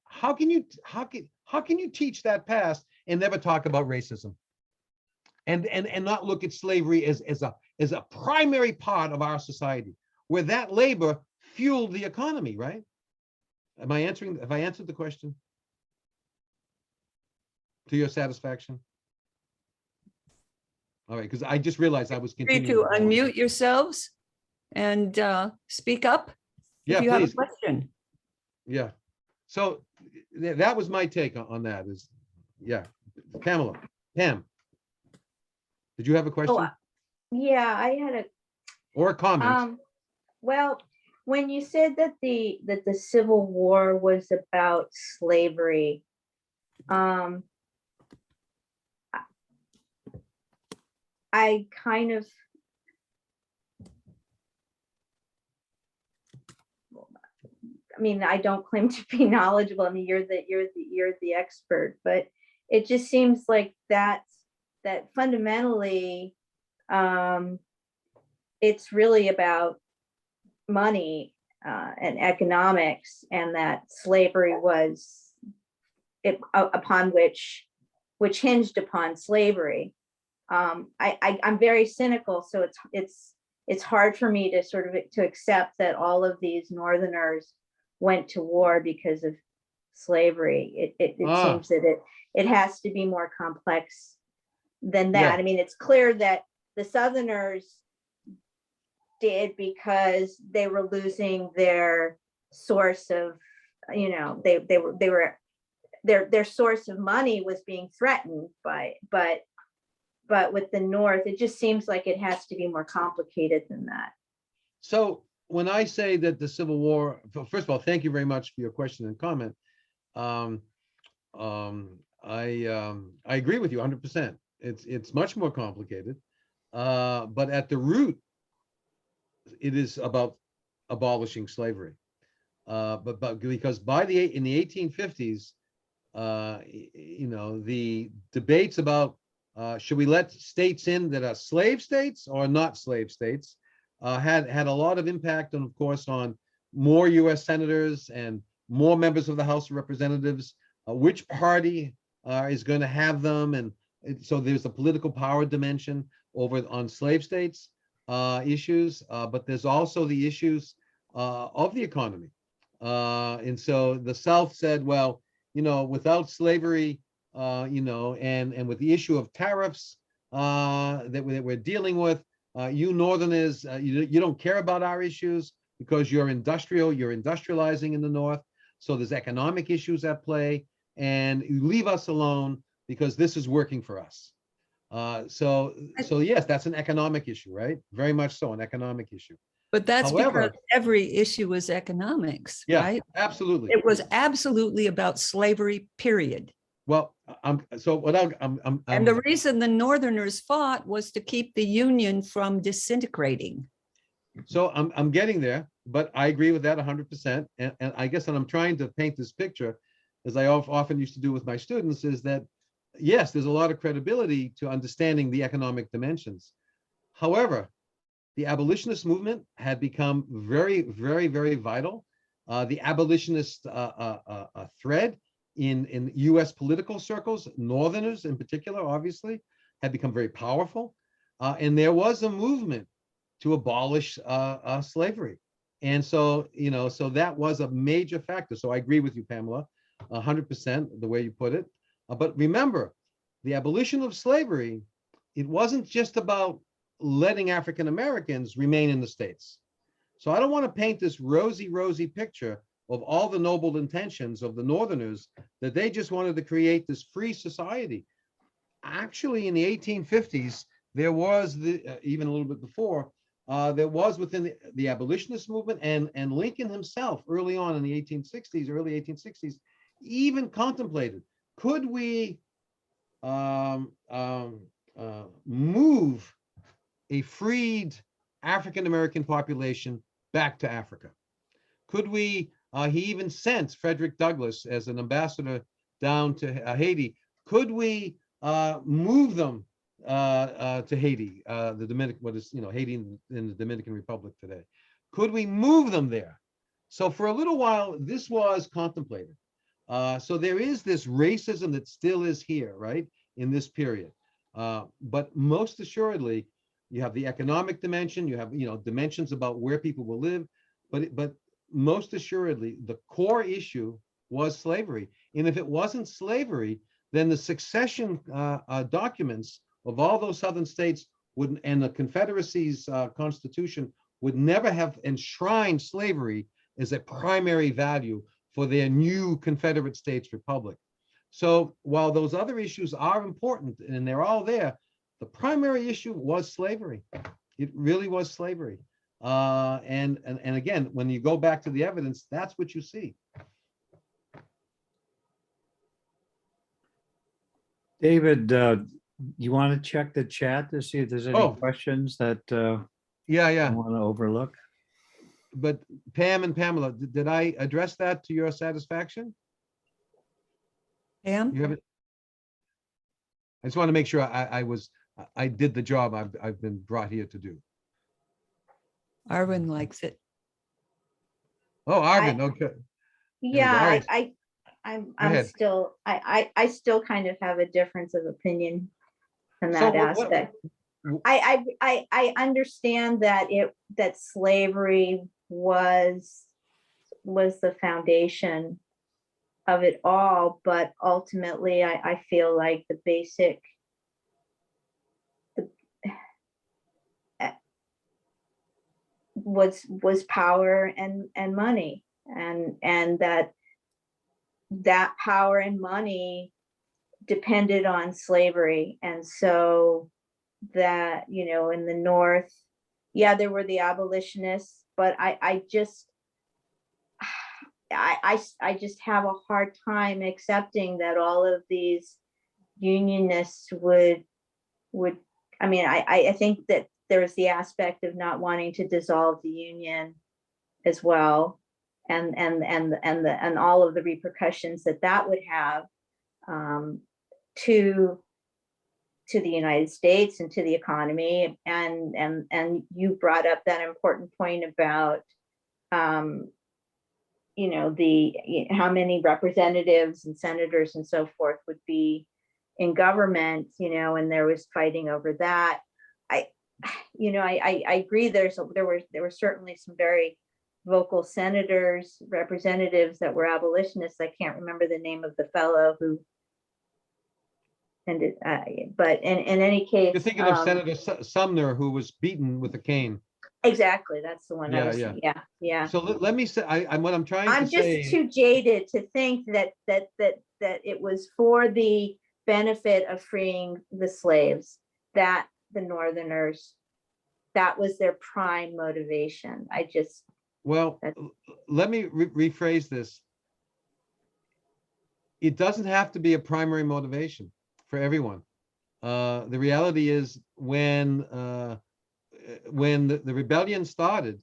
How can you teach that past and never talk about racism, and not look at slavery as a primary part of our society, where that labor fueled the economy, right? Have I answered the question to your satisfaction? All right, because I just realized I was Free continuing. to unmute yourselves and speak up Yeah, if you have a please. question. Yeah. So that was my take on that is, yeah. Pamela, Pam, did you have a question Yeah, I had a or a comment? well, when you said that the Civil War was about slavery, I kind of, I mean, I don't claim to be knowledgeable. I mean, you're the expert, but it just seems like that fundamentally, it's really about money and economics, and that slavery was upon which hinged upon slavery. I'm very cynical, so it's hard for me to sort of to accept that all of these Northerners went to war because of slavery. It seems that it has to be more complex than that. Yeah. I mean, it's clear that the Southerners did because they were losing their source of, you know, their source of money was being threatened by, but with the North, it just seems like it has to be more complicated than that. So when I say that the Civil War, first of all, thank you very much for your question and comment. I agree with you 100%. It's much more complicated, but at the root, it is about abolishing slavery. But because in the 1850s, you know, the debates about should we let states in that are slave states or not slave states had a lot of impact, and of course, on more U.S. senators and more members of the House of Representatives. Which party is going to have them, and so there's a political power dimension over on slave states issues, but there's also the issues of the economy. And so the South said, well, you know, without slavery, you know, and with the issue of tariffs that we're dealing with, you Northerners, you don't care about our issues because you're industrializing in the North. So there's economic issues at play, and you leave us alone because this is working for us. So yes, that's an economic issue, right? Very much so, an economic issue. But that's However, because every issue was economics, yeah, right? absolutely. It was absolutely about slavery, period. Well, And the reason the Northerners fought was to keep the Union from disintegrating. So I'm getting there, but I agree with that 100%. And I guess what I'm trying to paint this picture, as I often used to do with my students, is that yes, there's a lot of credibility to understanding the economic dimensions. However, the abolitionist movement had become very, very, very vital. The abolitionist thread in U.S. political circles, Northerners in particular, obviously, had become very powerful. And there was a movement to abolish slavery. And so, you know, so that was a major factor. So I agree with you, Pamela, 100%, the way you put it. But remember, the abolition of slavery, it wasn't just about letting African Americans remain in the States. So I don't want to paint this rosy, rosy picture of all the noble intentions of the Northerners, that they just wanted to create this free society. Actually, in the 1850s, there was even a little bit before, there was within the abolitionist movement, and Lincoln himself early on in the 1860s, early 1860s, even contemplated, could we move a freed African-American population back to Africa? Could we, he even sent Frederick Douglass as an ambassador down to Haiti. Could we move them to Haiti, the Dominican, what is, you know, Haiti in the Dominican Republic today? Could we move them there? So for a little while, this was contemplated. So there is this racism that still is here, right, in this period. But most assuredly, you have the economic dimension, you have, you know, dimensions about where people will live, but most assuredly, the core issue was slavery. And if it wasn't slavery, then the succession documents of all those southern states would, and the Confederacy's constitution would never have enshrined slavery as a primary value for their new Confederate States Republic. So while those other issues are important and they're all there, the primary issue was slavery. It really was slavery. And again, when you go back to the evidence, that's what you see. David, you want to check the chat to see if there's any Oh. questions that Yeah, you yeah. want to overlook? But Pam and Pamela, did I address that to your satisfaction? Pam? You have it? I just want to make sure I did the job I've been brought here to do. Arwen likes it. Oh, Arvin, okay. Yeah, All right. I'm ahead. still, I still kind of have a difference of opinion in So that what- aspect. what- I understand that that slavery was the foundation of it all, but ultimately I feel like the basic was power and money, and that power and money depended on slavery. And so that, you know, in the North, yeah, there were the abolitionists, but I just have a hard time accepting that all of these unionists would, I mean, I think that there's the aspect of not wanting to dissolve the union as well, and all of the repercussions that would have to the United States and to the economy. And you brought up that important point about you know, how many representatives and senators and so forth would be in government, you know, and there was fighting over that. I agree. There were certainly some very vocal senators, representatives that were abolitionists. I can't remember the name of the fellow who ended, but in any case, You're thinking of Senator Sumner, who was beaten with a cane. exactly, that's the one. Yeah. Yeah. So let me say, what I'm trying I'm to say. just too jaded to think that it was for the benefit of freeing the slaves, that the Northerners, that was their prime motivation. Well, let me rephrase this. It doesn't have to be a primary motivation for everyone. The reality is when the rebellion started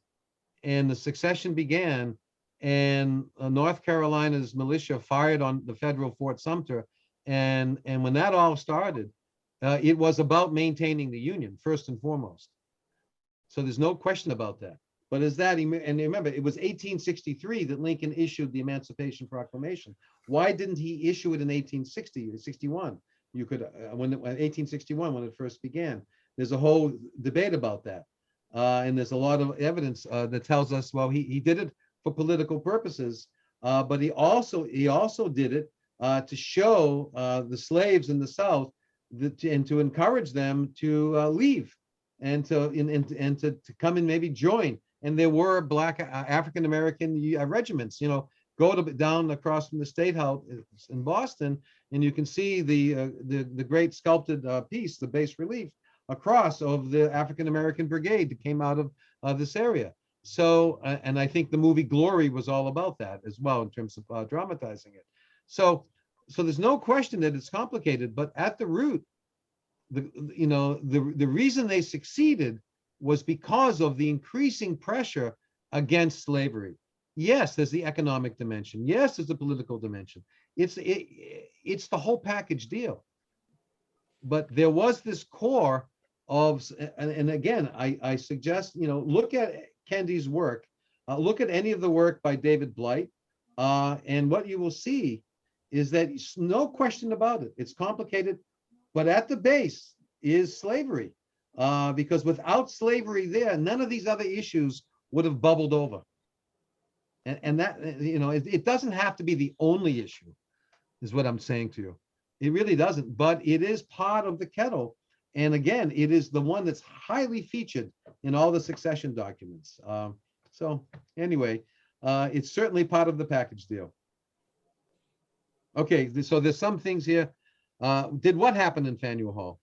and the succession began, and North Carolina's militia fired on the federal Fort Sumter, and when that all started, it was about maintaining the Union first and foremost. So there's no question about that. But and remember, it was 1863 that Lincoln issued the Emancipation Proclamation. Why didn't he issue it in 1860 or 61? You could, when 1861, when it first began. There's a whole debate about that. And there's a lot of evidence that tells us, well, he did it for political purposes, but he also did it to show the slaves in the South and to encourage them to leave and to come and maybe join. And there were Black African American regiments, you know. Go down across from the State House in Boston, and you can see the great sculpted piece, the bas relief across of the African American Brigade that came out of this area. So, and I think the movie Glory was all about that as well in terms of dramatizing it. So there's no question that it's complicated, but at the root, the reason they succeeded was because of the increasing pressure against slavery. Yes, there's the economic dimension. Yes, there's the political dimension. It's the whole package deal. But there was this core of, and again, I suggest, look at Kendi's work, look at any of the work by David Blight, and what you will see is that no question about it. It's complicated, but at the base is slavery. Because without slavery there, none of these other issues would have bubbled over. And that, it doesn't have to be the only issue, is what I'm saying to you. It really doesn't, but it is part of the kettle. And again, it is the one that's highly featured in all the succession documents. So anyway, it's certainly part of the package deal. Okay, so there's some things here. Did what happen in Faneuil Hall?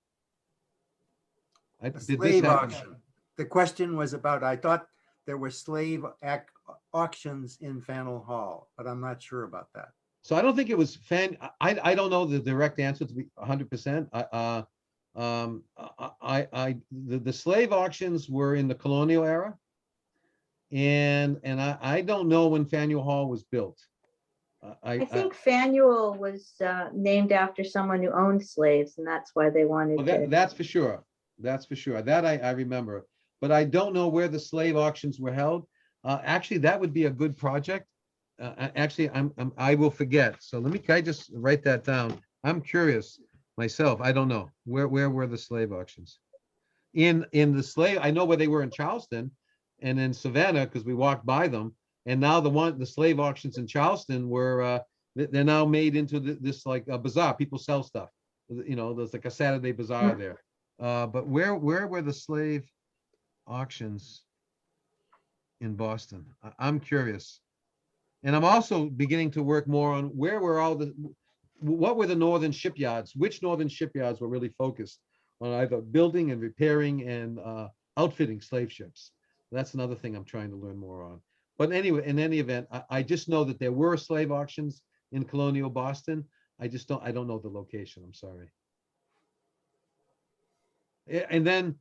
A Did this slave happen? auction. The question was about, I thought there were slave auctions in Faneuil Hall, but I'm not sure about that. So I don't think it was I don't know the direct answer to be 100%. The slave auctions were in the colonial era, and I don't know when Faneuil Hall was built. I think Faneuil was named after someone who owned slaves, and that's why they wanted to. That's for sure. That's for sure. That I remember, but I don't know where the slave auctions were held. Actually, that would be a good project. Actually, I will forget. So can I just write that down? I'm curious myself. I don't know where were the slave auctions in the slave. I know where they were in Charleston and in Savannah because we walked by them. And now the slave auctions in Charleston were they're now made into this like a bazaar. People sell stuff. There's like a Saturday bazaar there. But where were the slave auctions in Boston? I'm curious. And I'm also beginning to work more on what were the northern shipyards? Which northern shipyards were really focused on either building and repairing and outfitting slave ships? That's another thing I'm trying to learn more on. But anyway, in any event, I just know that there were slave auctions in colonial Boston. I don't know the location. I'm sorry. And then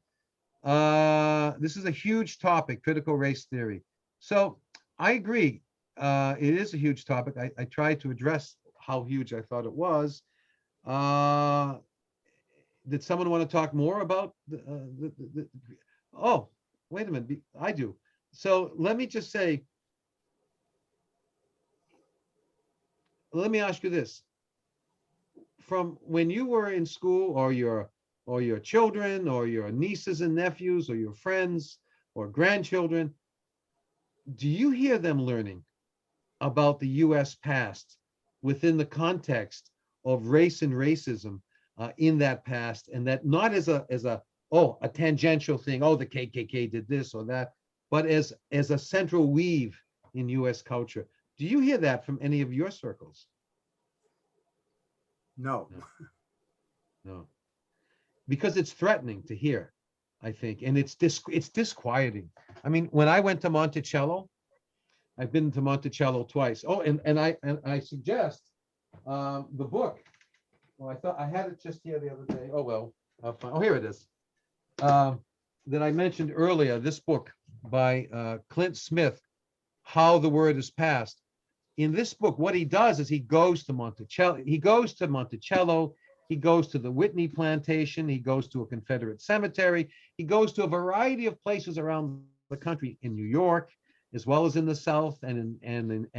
this is a huge topic, critical race theory. So I agree. It is a huge topic. I tried to address how huge I thought it was. Did someone want to talk more about oh, wait a minute. I do. So let me just say, let me ask you this. From when you were in school, or your children, or your nieces and nephews, or your friends, or grandchildren, do you hear them learning about the US past within the context of race and racism in that past, and that not as a tangential thing, the KKK did this or that, but as a central weave in US culture? Do you hear that from any of your circles? No. No. Because it's threatening to hear, I think, and it's disquieting. I mean, when I went to Monticello, I've been to Monticello twice. Oh, and I suggest the book. Well, I thought I had it just here the other day. Oh well, I'll find. Oh, here it is. That I mentioned earlier. This book by Clint Smith, How the Word is Passed. In this book, what he does is he goes to Monticello. He goes to the Whitney plantation. He goes to a Confederate cemetery. He goes to a variety of places around the country, in New York, as well as in the South, and then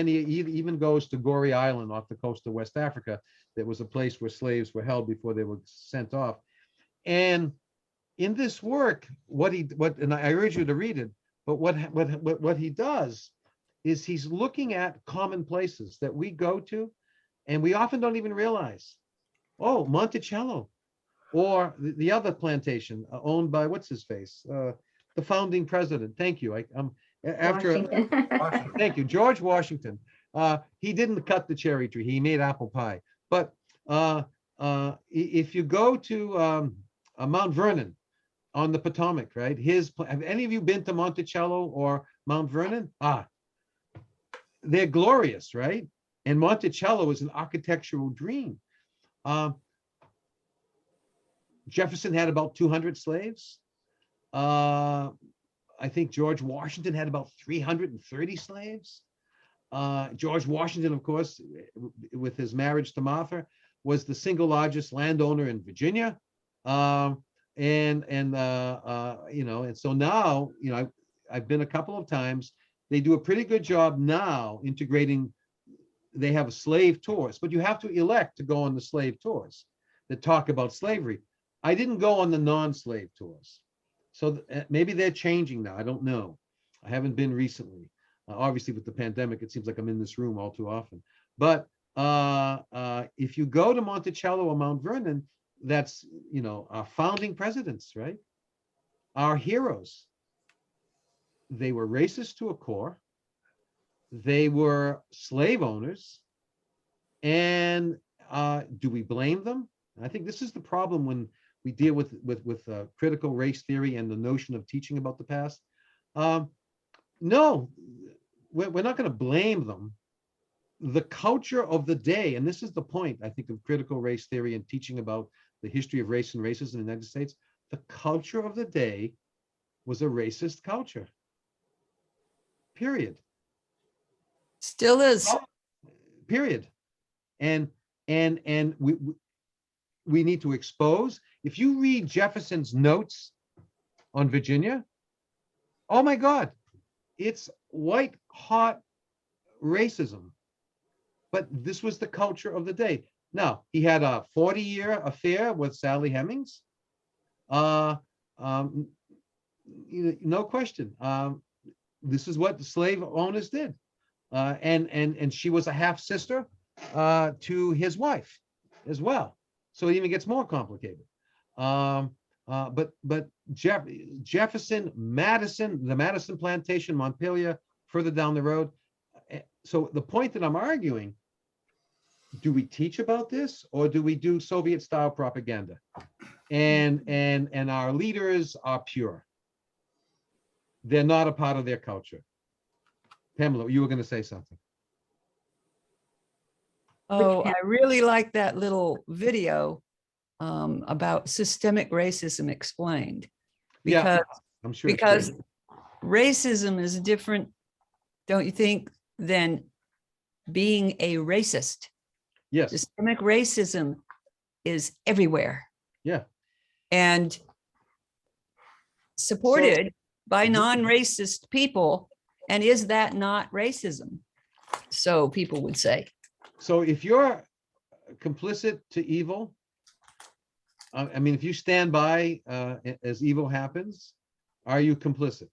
he even goes to Goree Island off the coast of West Africa. That was a place where slaves were held before they were sent off. And in this work, and I urge you to read it, but what he does is he's looking at common places that we go to, and we often don't even realize. Oh, Monticello, or the other plantation owned by what's his face, the founding president. Thank you. Thank you, George Washington. He didn't cut the cherry tree; he made apple pie. But if you go to Mount Vernon on the Potomac, right? Have any of you been to Monticello or Mount Vernon? They're glorious, right? And Monticello is an architectural dream. Jefferson had about 200 slaves. I think George Washington had about 330 slaves. George Washington, of course, with his marriage to Martha, was the single largest landowner in Virginia. And so now, I've been a couple of times. They do a pretty good job now integrating. They have slave tours, but you have to elect to go on the slave tours that talk about slavery. I didn't go on the non-slave tours. So maybe they're changing now. I don't know. I haven't been recently. Obviously, with the pandemic, it seems like I'm in this room all too often. But if you go to Monticello or Mount Vernon, that's, our founding presidents, right? Our heroes. They were racist to a core. They were slave owners. And do we blame them? I think this is the problem when we deal with critical race theory and the notion of teaching about the past. No, we're not going to blame them. The culture of the day, and this is the point, I think, of critical race theory and teaching about the history of race and racism in the United States. The culture of the day was a racist culture. Period. Still is. Period. And we need to expose. If you read Jefferson's notes on Virginia, oh my God, it's white hot racism. But this was the culture of the day. Now, he had a 40-year affair with Sally Hemings. No question. This is what the slave owners did. And she was a half sister to his wife as well. So it even gets more complicated. But Jefferson, Madison, the Madison plantation, Montpelier, further down the road. So the point that I'm arguing, do we teach about this or do we do Soviet style propaganda? And our leaders are pure. They're not a part of their culture. Pamela, you were going to say something. Oh, I really like that little video about systemic racism explained. Because, Yeah, I'm sure. because racism is different, don't you think, than being a racist? Yes. Systemic racism is everywhere. Yeah. And supported by non-racist people. And is that not racism? So people would say. So if you're complicit to evil, I mean, if you stand by as evil happens, are you complicit?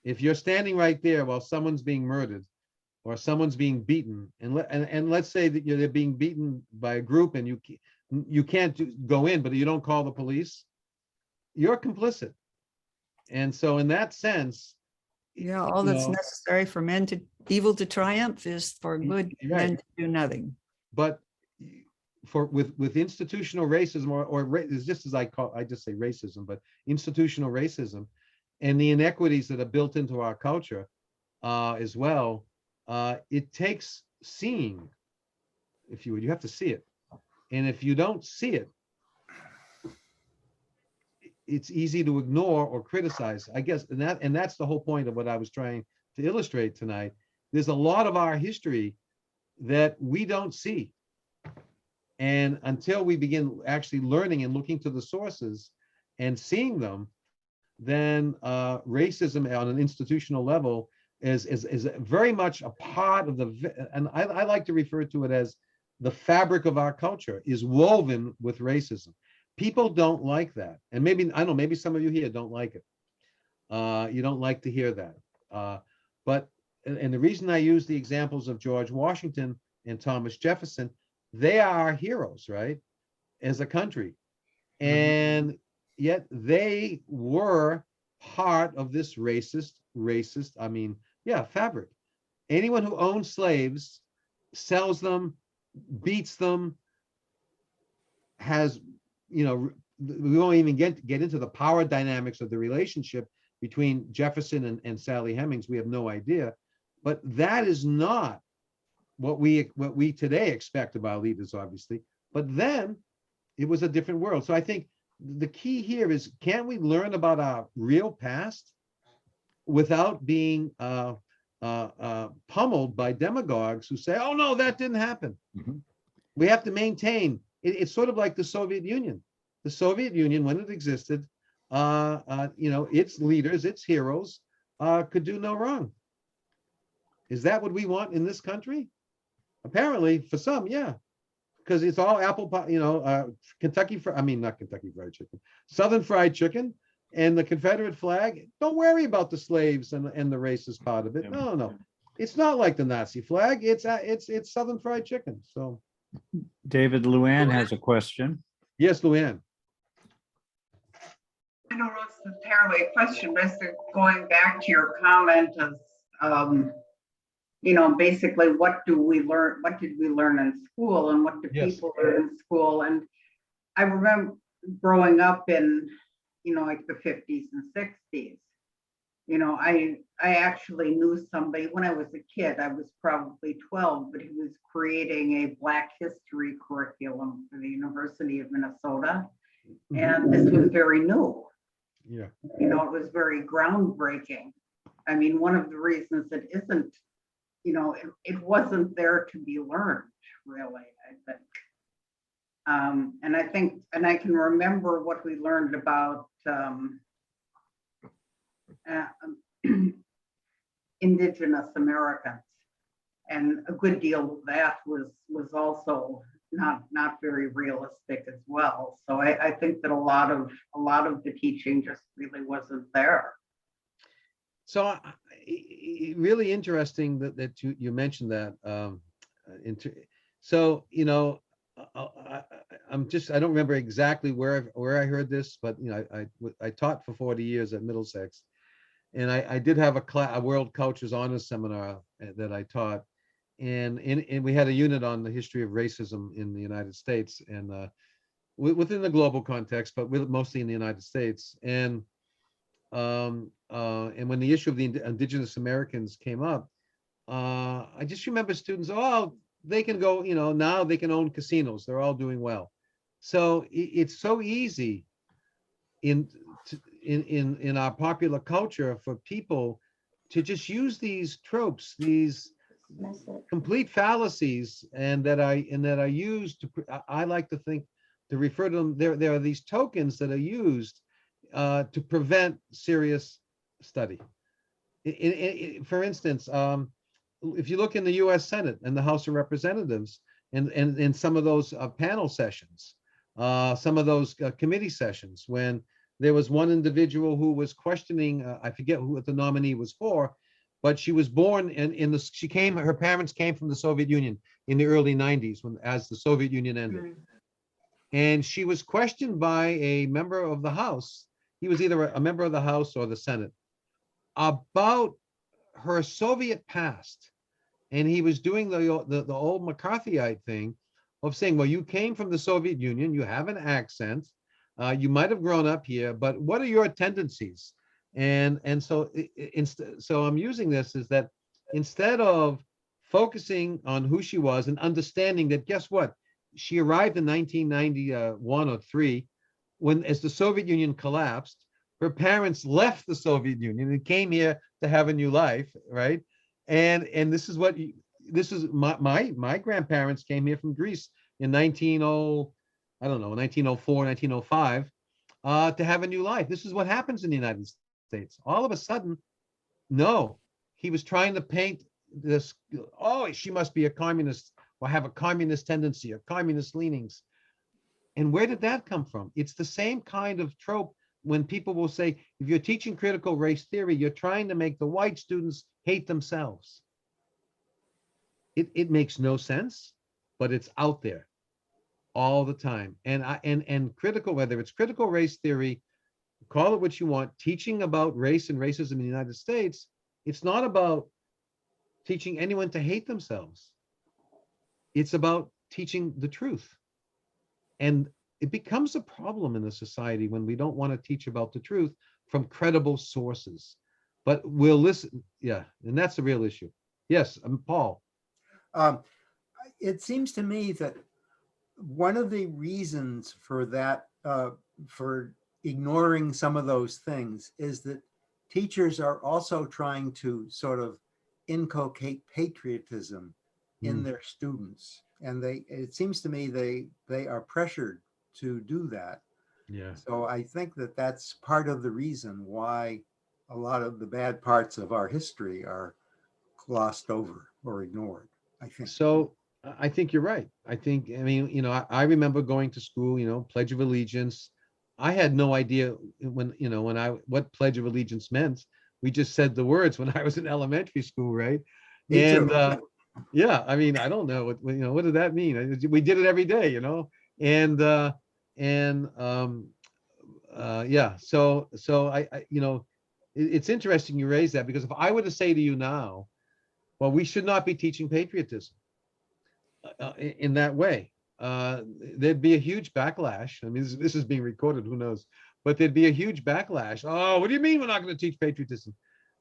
If you're standing right there while someone's being murdered or someone's being beaten, and let's say that they're being beaten by a group and you can't go in, but you don't call the police, you're complicit. And so in that sense, Yeah, all that's necessary for evil to triumph is for good men to do nothing. But with institutional racism or it's just as I just say racism, but institutional racism and the inequities that are built into our culture as well, it takes seeing, if you would, you have to see it. And if you don't see it, it's easy to ignore or criticize, I guess. And that's the whole point of what I was trying to illustrate tonight. There's a lot of our history that we don't see. And until we begin actually learning and looking to the sources and seeing them, then racism on an institutional level is very much a part of and I like to refer to it as the fabric of our culture is woven with racism. People don't like that. And maybe, I don't know, maybe some of you here don't like it. You don't like to hear that. And the reason I use the examples of George Washington and Thomas Jefferson, they are our heroes, right? As a country. And yet they were part of this racist, I mean, yeah, fabric. Anyone who owns slaves, sells them, beats them, has, we won't even get into the power dynamics of the relationship between Jefferson and Sally Hemings. We have no idea. But that is not what we today expect of our leaders, obviously. But then it was a different world. So I think the key here is, can we learn about our real past without being pummeled by demagogues who say, oh, no, that didn't happen. We have to maintain. It's sort of like the Soviet Union. The Soviet Union, when it existed, its leaders, its heroes could do no wrong. Is that what we want in this country? Apparently, for some, yeah, because it's all apple pie, not Kentucky Fried Chicken, Southern Fried Chicken, And the Confederate flag, don't worry about the slaves and the racist part of it. No, no. It's not like the Nazi flag. It's Southern Fried Chicken. So David Luann has a question. yes, Luann. I don't know if it's entirely a question, but it's going back to your comment of, basically what do we learn? What did we learn in school, and what do Yes. people learn in school? And I remember growing up in, like the 50s and 60s. I actually knew somebody when I was a kid. I was probably 12, but he was creating a Black history curriculum for the University of Minnesota. And this was very new. Yeah. It was very groundbreaking. I mean, one of the reasons it isn't, it wasn't there to be learned, really, I think. And I can remember what we learned about Indigenous Americans. And a good deal of that was also not very realistic as well. So I think that a lot of the teaching just really wasn't there. So really interesting that you mentioned that. So I don't remember exactly where I heard this, but I taught for 40 years at Middlesex, and I did have a World Cultures Honors Seminar that I taught. And we had a unit on the history of racism in the United States and within the global context, but mostly in the United States. And when the issue of the Indigenous Americans came up, I just remember students, oh, they can go, now they can own casinos. They're all doing well. So it's so easy in our popular culture for people to just use these tropes, these complete fallacies, and that are used to, I like to think, to refer to them, there are these tokens that are used to prevent serious study. For instance, if you look in the US Senate and the House of Representatives and some of those panel sessions, some of those committee sessions, when there was one individual who was questioning, I forget what the nominee was for, but she was born her parents came from the Soviet Union in the early 90s as the Soviet Union ended. And she was questioned by a member of the House. He was either a member of the House or the Senate about her Soviet past. And he was doing the old McCarthyite thing of saying, well, you came from the Soviet Union, you have an accent, you might have grown up here, but what are your tendencies? And so I'm using this is that instead of focusing on who she was and understanding that, guess what? She arrived in 1991 or 3, as the Soviet Union collapsed. Her parents left the Soviet Union and came here to have a new life, right? And this is my grandparents came here from Greece in 1904, 1905, to have a new life. This is what happens in the United States. All of a sudden, no, he was trying to paint this, oh, she must be a communist or have a communist tendency or communist leanings. And where did that come from? It's the same kind of trope when people will say, if you're teaching critical race theory, you're trying to make the white students hate themselves. It makes no sense, but it's out there all the time. And critical, whether it's critical race theory, call it what you want, teaching about race and racism in the United States, it's not about teaching anyone to hate themselves. It's about teaching the truth. And it becomes a problem in a society when we don't want to teach about the truth from credible sources. But we'll listen. Yeah, and that's the real issue. Yes, Paul. It seems to me that one of the reasons for that, for ignoring some of those things, is that teachers are also trying to sort of inculcate patriotism in their students. And it seems to me they are pressured to do that. Yeah. So I think that that's part of the reason why a lot of the bad parts of our history are glossed over or ignored, I think. So I think you're right. I mean, I remember going to school, Pledge of Allegiance. I had no idea when, what Pledge of Allegiance meant. We just said the words when I was in elementary school, right? Me And too. yeah, I mean, I don't know what did that mean? We did it every day, and yeah. So it's interesting you raise that, because if I were to say to you now, well, we should not be teaching patriotism in that way. There'd be a huge backlash. I mean, this is being recorded, who knows? But there'd be a huge backlash. Oh, what do you mean we're not going to teach patriotism?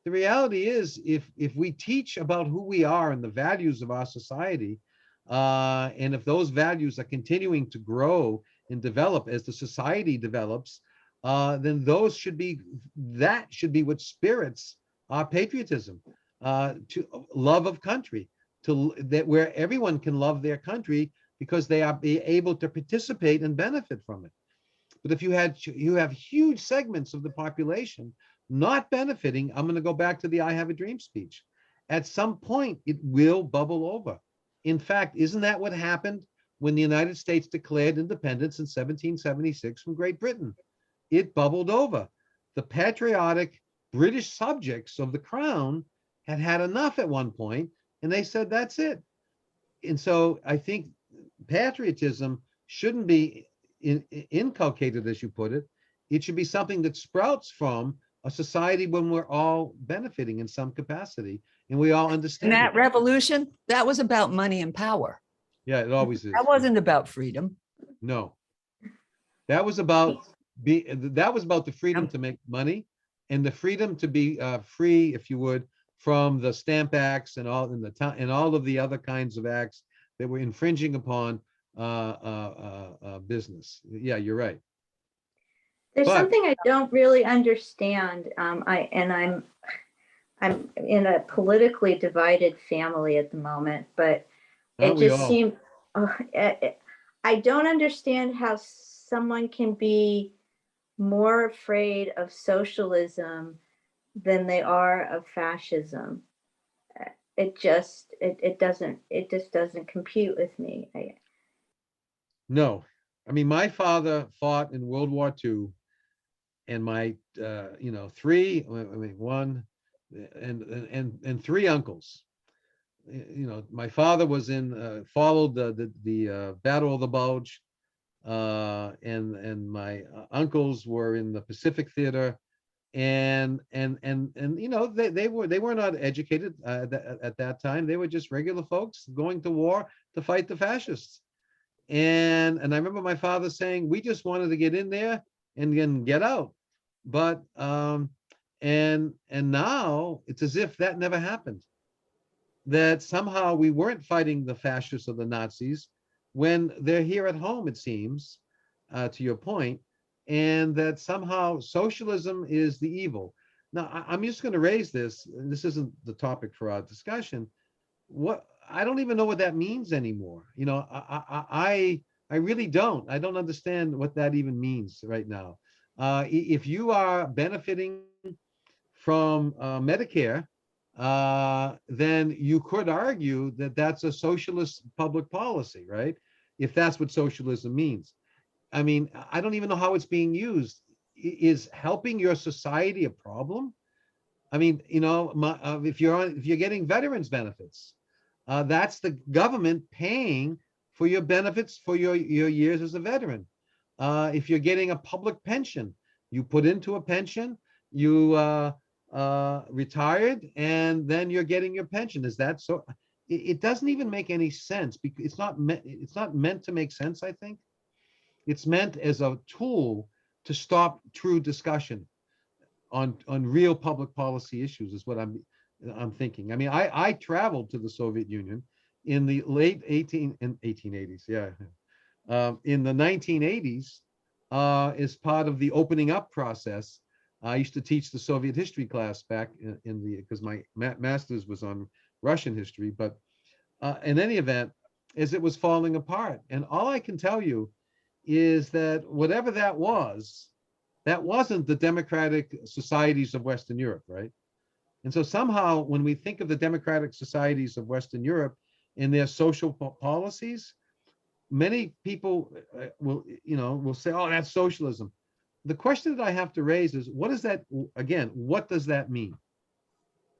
The reality is, if we teach about who we are and the values of our society, and if those values are continuing to grow and develop as the society develops, then that should be what spirits our patriotism, to love of country, that where everyone can love their country because they are be able to participate and benefit from it. But if you have huge segments of the population not benefiting, I'm going to go back to the I Have a Dream speech. At some point, it will bubble over. In fact, isn't that what happened when the United States declared independence in 1776 from Great Britain? It bubbled over. The patriotic British subjects of the crown had had enough at one point, and they said, that's it. And so I think patriotism shouldn't be inculcated, as you put it. It should be something that sprouts from a society when we're all benefiting in some capacity and we all And understand that it. revolution, that was about money and power. Yeah, it always is. That wasn't about freedom. No, that was about the freedom to make money and the freedom to be free, if you would, from the stamp acts and all of the other kinds of acts that were infringing upon business. Yeah, you're right. There's But- something I don't really understand. I'm in a politically divided family at the moment, but it Aren't we just all? seems, I don't understand how someone can be more afraid of socialism than they are of fascism. It just doesn't compute with me. No, I mean, my father fought in World War II, and my one and three uncles. My father was followed the Battle of the Bulge, and my uncles were in the Pacific Theater, and they were not educated at that time. They were just regular folks going to war to fight the fascists. And I remember my father saying, we just wanted to get in there and then get out. But and now it's as if that never happened. That somehow we weren't fighting the fascists or the Nazis when they're here at home, it seems, to your point, and that somehow socialism is the evil. Now, I'm just going to raise this. This isn't the topic for our discussion. I don't even know what that means anymore. I really don't. I don't understand what that even means right now. If you are benefiting from Medicare, then you could argue that that's a socialist public policy, right? If that's what socialism means. I mean, I don't even know how it's being used. Is helping your society a problem? I mean, if you're getting veterans benefits, that's the government paying for your benefits for your years as a veteran. If you're getting a public pension, you put into a pension, you retired, and then you're getting your pension. Is that so? It doesn't even make any sense, because it's not meant to make sense. I think it's meant as a tool to stop true discussion on real public policy issues, is what I'm thinking. I mean, I traveled to the Soviet Union in the late 1880s, yeah, in the 1980s, as part of the opening up process. I used to teach the Soviet history class back because my master's was on Russian history, but in any event, as it was falling apart. And all I can tell you is that whatever that wasn't the democratic societies of Western Europe, right? And so somehow when we think of the democratic societies of Western Europe and their social policies, many people will say, oh, that's socialism. the question that I have to raise is, what does that, again, what does that mean?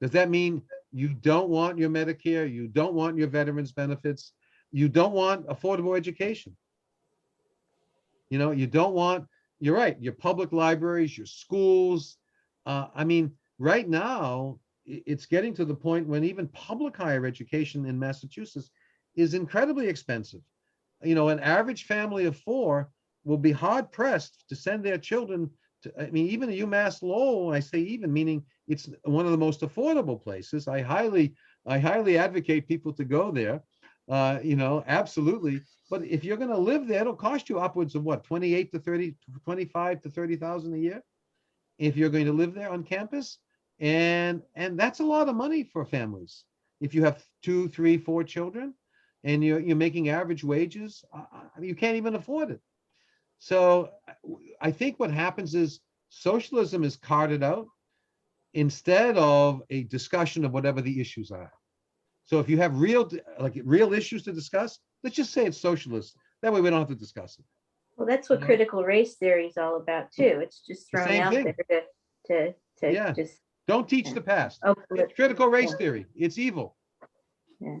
Does that mean you don't want your Medicare, you don't want your veterans benefits, you don't want affordable education? You know, you don't want, you're right, your public libraries, your schools. I mean, right now, it's getting to the point when even public higher education in Massachusetts is incredibly expensive. You know, an average family of 4 will be hard pressed to send their children to, I mean, even a UMass Lowell, I say even, meaning it's one of the most affordable places. I highly advocate people to go there, you know, absolutely. But if you're going to live there, it'll cost you upwards of what, 28 to 30, 25 to 30,000 a year, if you're going to live there on campus. And that's a lot of money for families. If you have 2, 3, 4 children and you're making average wages, you can't even afford it. So I think what happens is socialism is carted out instead of a discussion of whatever the issues are. So if you have real issues to discuss, let's just say it's socialist. That way we don't have to discuss it. Well, that's what Yeah. critical race theory is all about too. It's just The thrown same out thing. there to Yeah. just, Don't teach the past. oh, It's critical race yeah. theory. It's evil.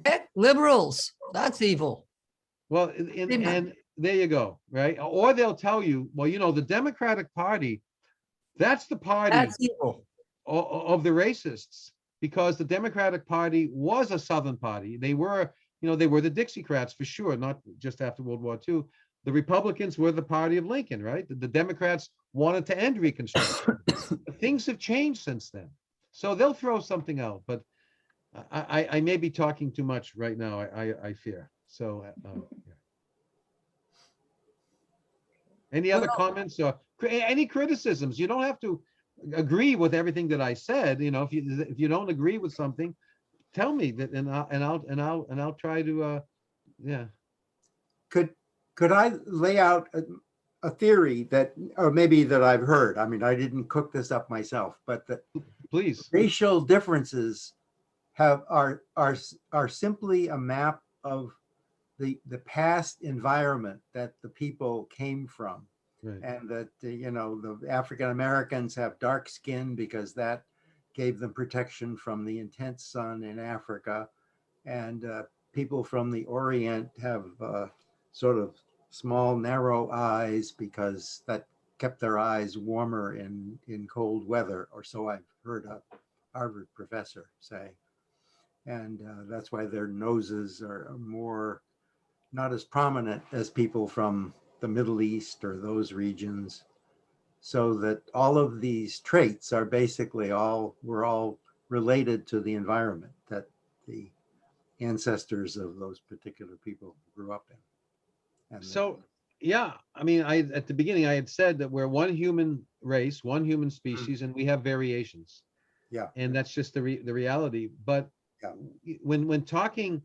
Heck, liberals, that's evil. Well, and there you go, right? Or they'll tell you, well, you know, the Democratic Party, that's the party That's evil. of the racists, because the Democratic Party was a Southern party. They were, you know, they were the Dixiecrats for sure, not just after World War II. The Republicans were the party of Lincoln, right? The Democrats wanted to end Reconstruction. Things have changed since then. So they'll throw something out, but I may be talking too much right now, I fear. So, yeah. Any other comments or any criticisms? You don't have to agree with everything that I said. You know, if you don't agree with something, tell me that, and I'll try to, yeah. Could I lay out a theory that, or maybe that I've heard? I mean, I didn't cook this up myself, but that Please. racial differences are simply a map of the past environment that the people came from. Right. And that, you know, the African Americans have dark skin because that gave them protection from the intense sun in Africa. And people from the Orient have sort of small, narrow eyes because that kept their eyes warmer in cold weather, or so I've heard a Harvard professor say. And that's why their noses are more, not as prominent as people from the Middle East or those regions. So that all of these traits are basically we're all related to the environment that the ancestors of those particular people grew up in. And So, yeah, I mean, at the beginning I had said that we're one human race, one human species, and we have variations. yeah, And that's just the reality. But yeah. when talking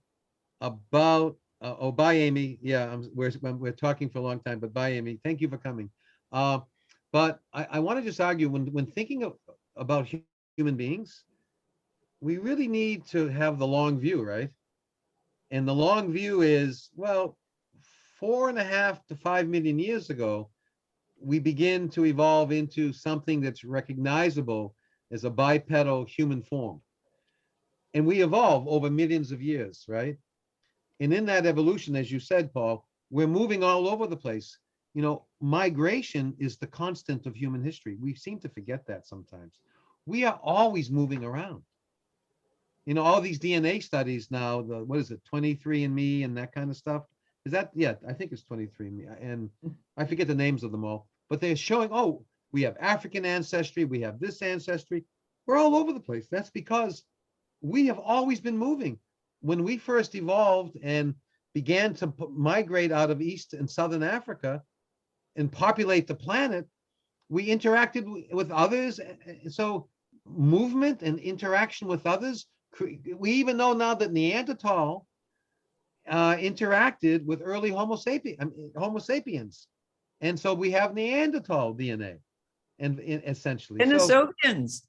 about oh, bye, Amy. Yeah, we're talking for a long time, but bye, Amy. Thank you for coming. But I want to just argue when thinking about human beings, we really need to have the long view, right? And the long view is, well, 4.5 to 5 million years ago, we begin to evolve into something that's recognizable as a bipedal human form. And we evolve over millions of years, right? And in that evolution, as you said, Paul, we're moving all over the place. You know, migration is the constant of human history. We seem to forget that sometimes. We are always moving around. You know, all these DNA studies now, what is it, 23andMe and that kind of stuff. Is that, yeah, I think it's 23andMe. And I forget the names of them all, but they're showing, oh, we have African ancestry, we have this ancestry. We're all over the place. That's because we have always been moving. When we first evolved and began to migrate out of East and Southern Africa and populate the planet, we interacted with others. So movement and interaction with others, we even know now that Neanderthal interacted with early Homo sapiens. And so we have Neanderthal DNA, and essentially. Denisovians.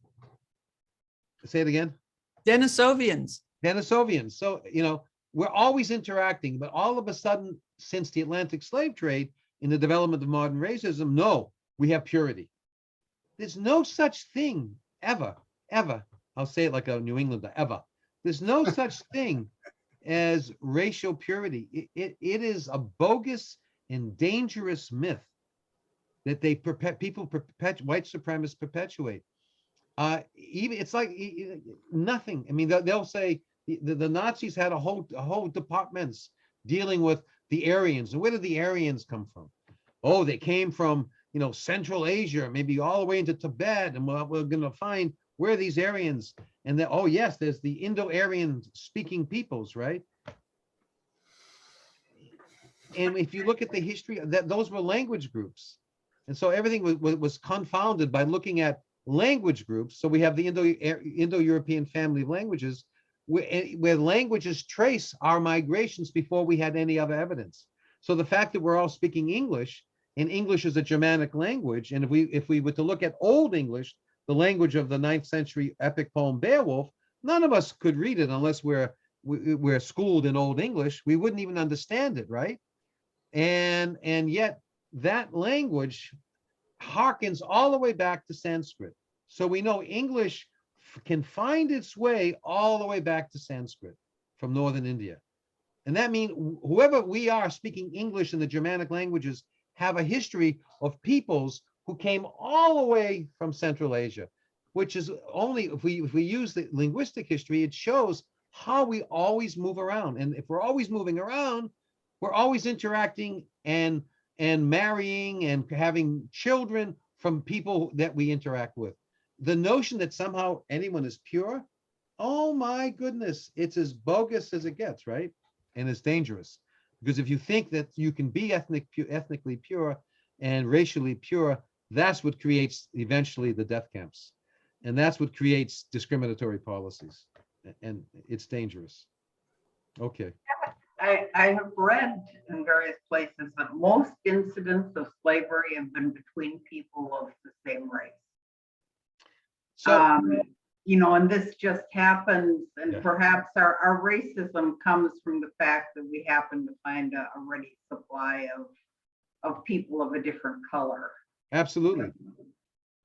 Say it again. Denisovians. Denisovians. So, you know, we're always interacting, but all of a sudden, since the Atlantic slave trade in the development of modern racism, no, we have purity. There's no such thing ever, I'll say it like a New Englander, ever. There's no such thing as racial purity. It is a bogus and dangerous myth that white supremacists perpetuate. Even it's like nothing. I mean, they'll say the Nazis had a whole departments dealing with the Aryans. And where did the Aryans come from? Oh, they came from, Central Asia, maybe all the way into Tibet, and we're going to find where are these Aryans. And then, oh yes, there's the Indo-Aryan speaking peoples, right? And if you look at the history, those were language groups. And so everything was confounded by looking at language groups. So we have the Indo-European family of languages, where languages trace our migrations before we had any other evidence. So the fact that we're all speaking English, and English is a Germanic language, and if we were to look at Old English, the language of the 9th century epic poem Beowulf, none of us could read it unless we're schooled in Old English. We wouldn't even understand it, right? And yet that language harkens all the way back to Sanskrit. So we know English can find its way all the way back to Sanskrit from northern India. And that means whoever we are speaking English in the Germanic languages have a history of peoples who came all the way from Central Asia, which is only, if we use the linguistic history, it shows how we always move around. And if we're always moving around, we're always interacting and marrying and having children from people that we interact with. The notion that somehow anyone is pure, oh my goodness, it's as bogus as it gets, right? And it's dangerous. Because if you think that you can be ethnically pure and racially pure, that's what creates eventually the death camps. And that's what creates discriminatory policies. And it's dangerous. Okay. I have read in various places that most incidents of slavery have been between people of the same race. So, and this just happens, and Yeah. perhaps our racism comes from the fact that we happen to find a ready supply of people of a different color. absolutely.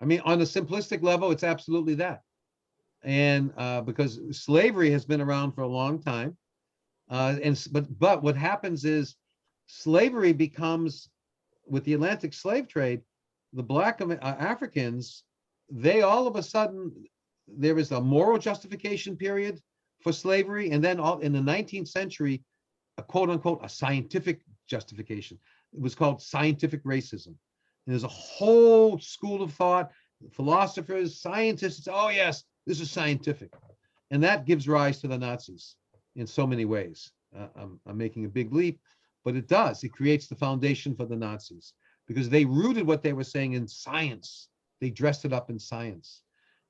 I mean, on a simplistic level, it's absolutely that. And because slavery has been around for a long time. But what happens is slavery becomes, with the Atlantic slave trade, the Black Africans, they all of a sudden, there is a moral justification period for slavery. And then in the 19th century, a quote unquote, a scientific justification. It was called scientific racism. And there's a whole school of thought, philosophers, scientists, oh yes, this is scientific. And that gives rise to the Nazis in so many ways. I'm making a big leap, but it does. It creates the foundation for the Nazis because they rooted what they were saying in science. They dressed it up in science.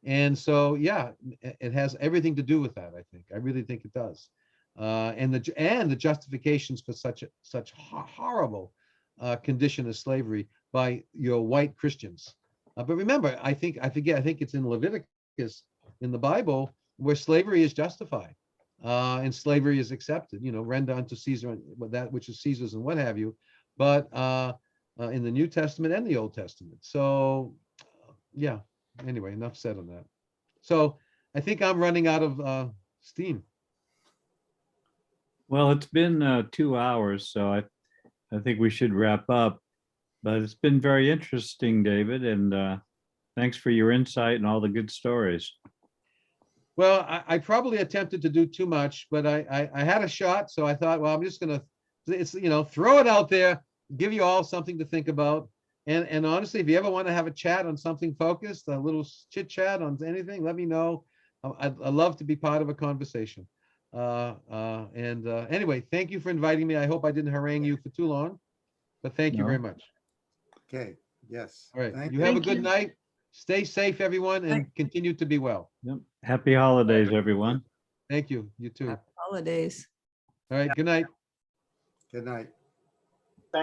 And so, yeah, it has everything to do with that, I think. I really think it does. And the justifications for such horrible condition of slavery by your white Christians. But remember, I think it's in Leviticus in the Bible where slavery is justified. And slavery is accepted, render unto Caesar that which is Caesar's and what have you, but in the New Testament and the Old Testament. So, yeah, anyway, enough said on that. So I think I'm running out of steam. Well, it's been 2 hours, so I think we should wrap up. But it's been very interesting, David, and thanks for your insight and all the good stories. Well, I probably attempted to do too much, but I had a shot, so I thought, well, I'm just gonna, throw it out there, give you all something to think about. And honestly, if you ever want to have a chat on something focused, a little chit chat on anything, let me know. I'd love to be part of a conversation. Anyway, thank you for inviting me. I hope I didn't harangue you for too long, but thank you No. very much. Okay, yes. All right, Thank you have a Thank good you. night. Stay safe, everyone, and continue to be well. Yep. Happy holidays, everyone. Thank you. You too. Happy holidays. All right, good night. Good night.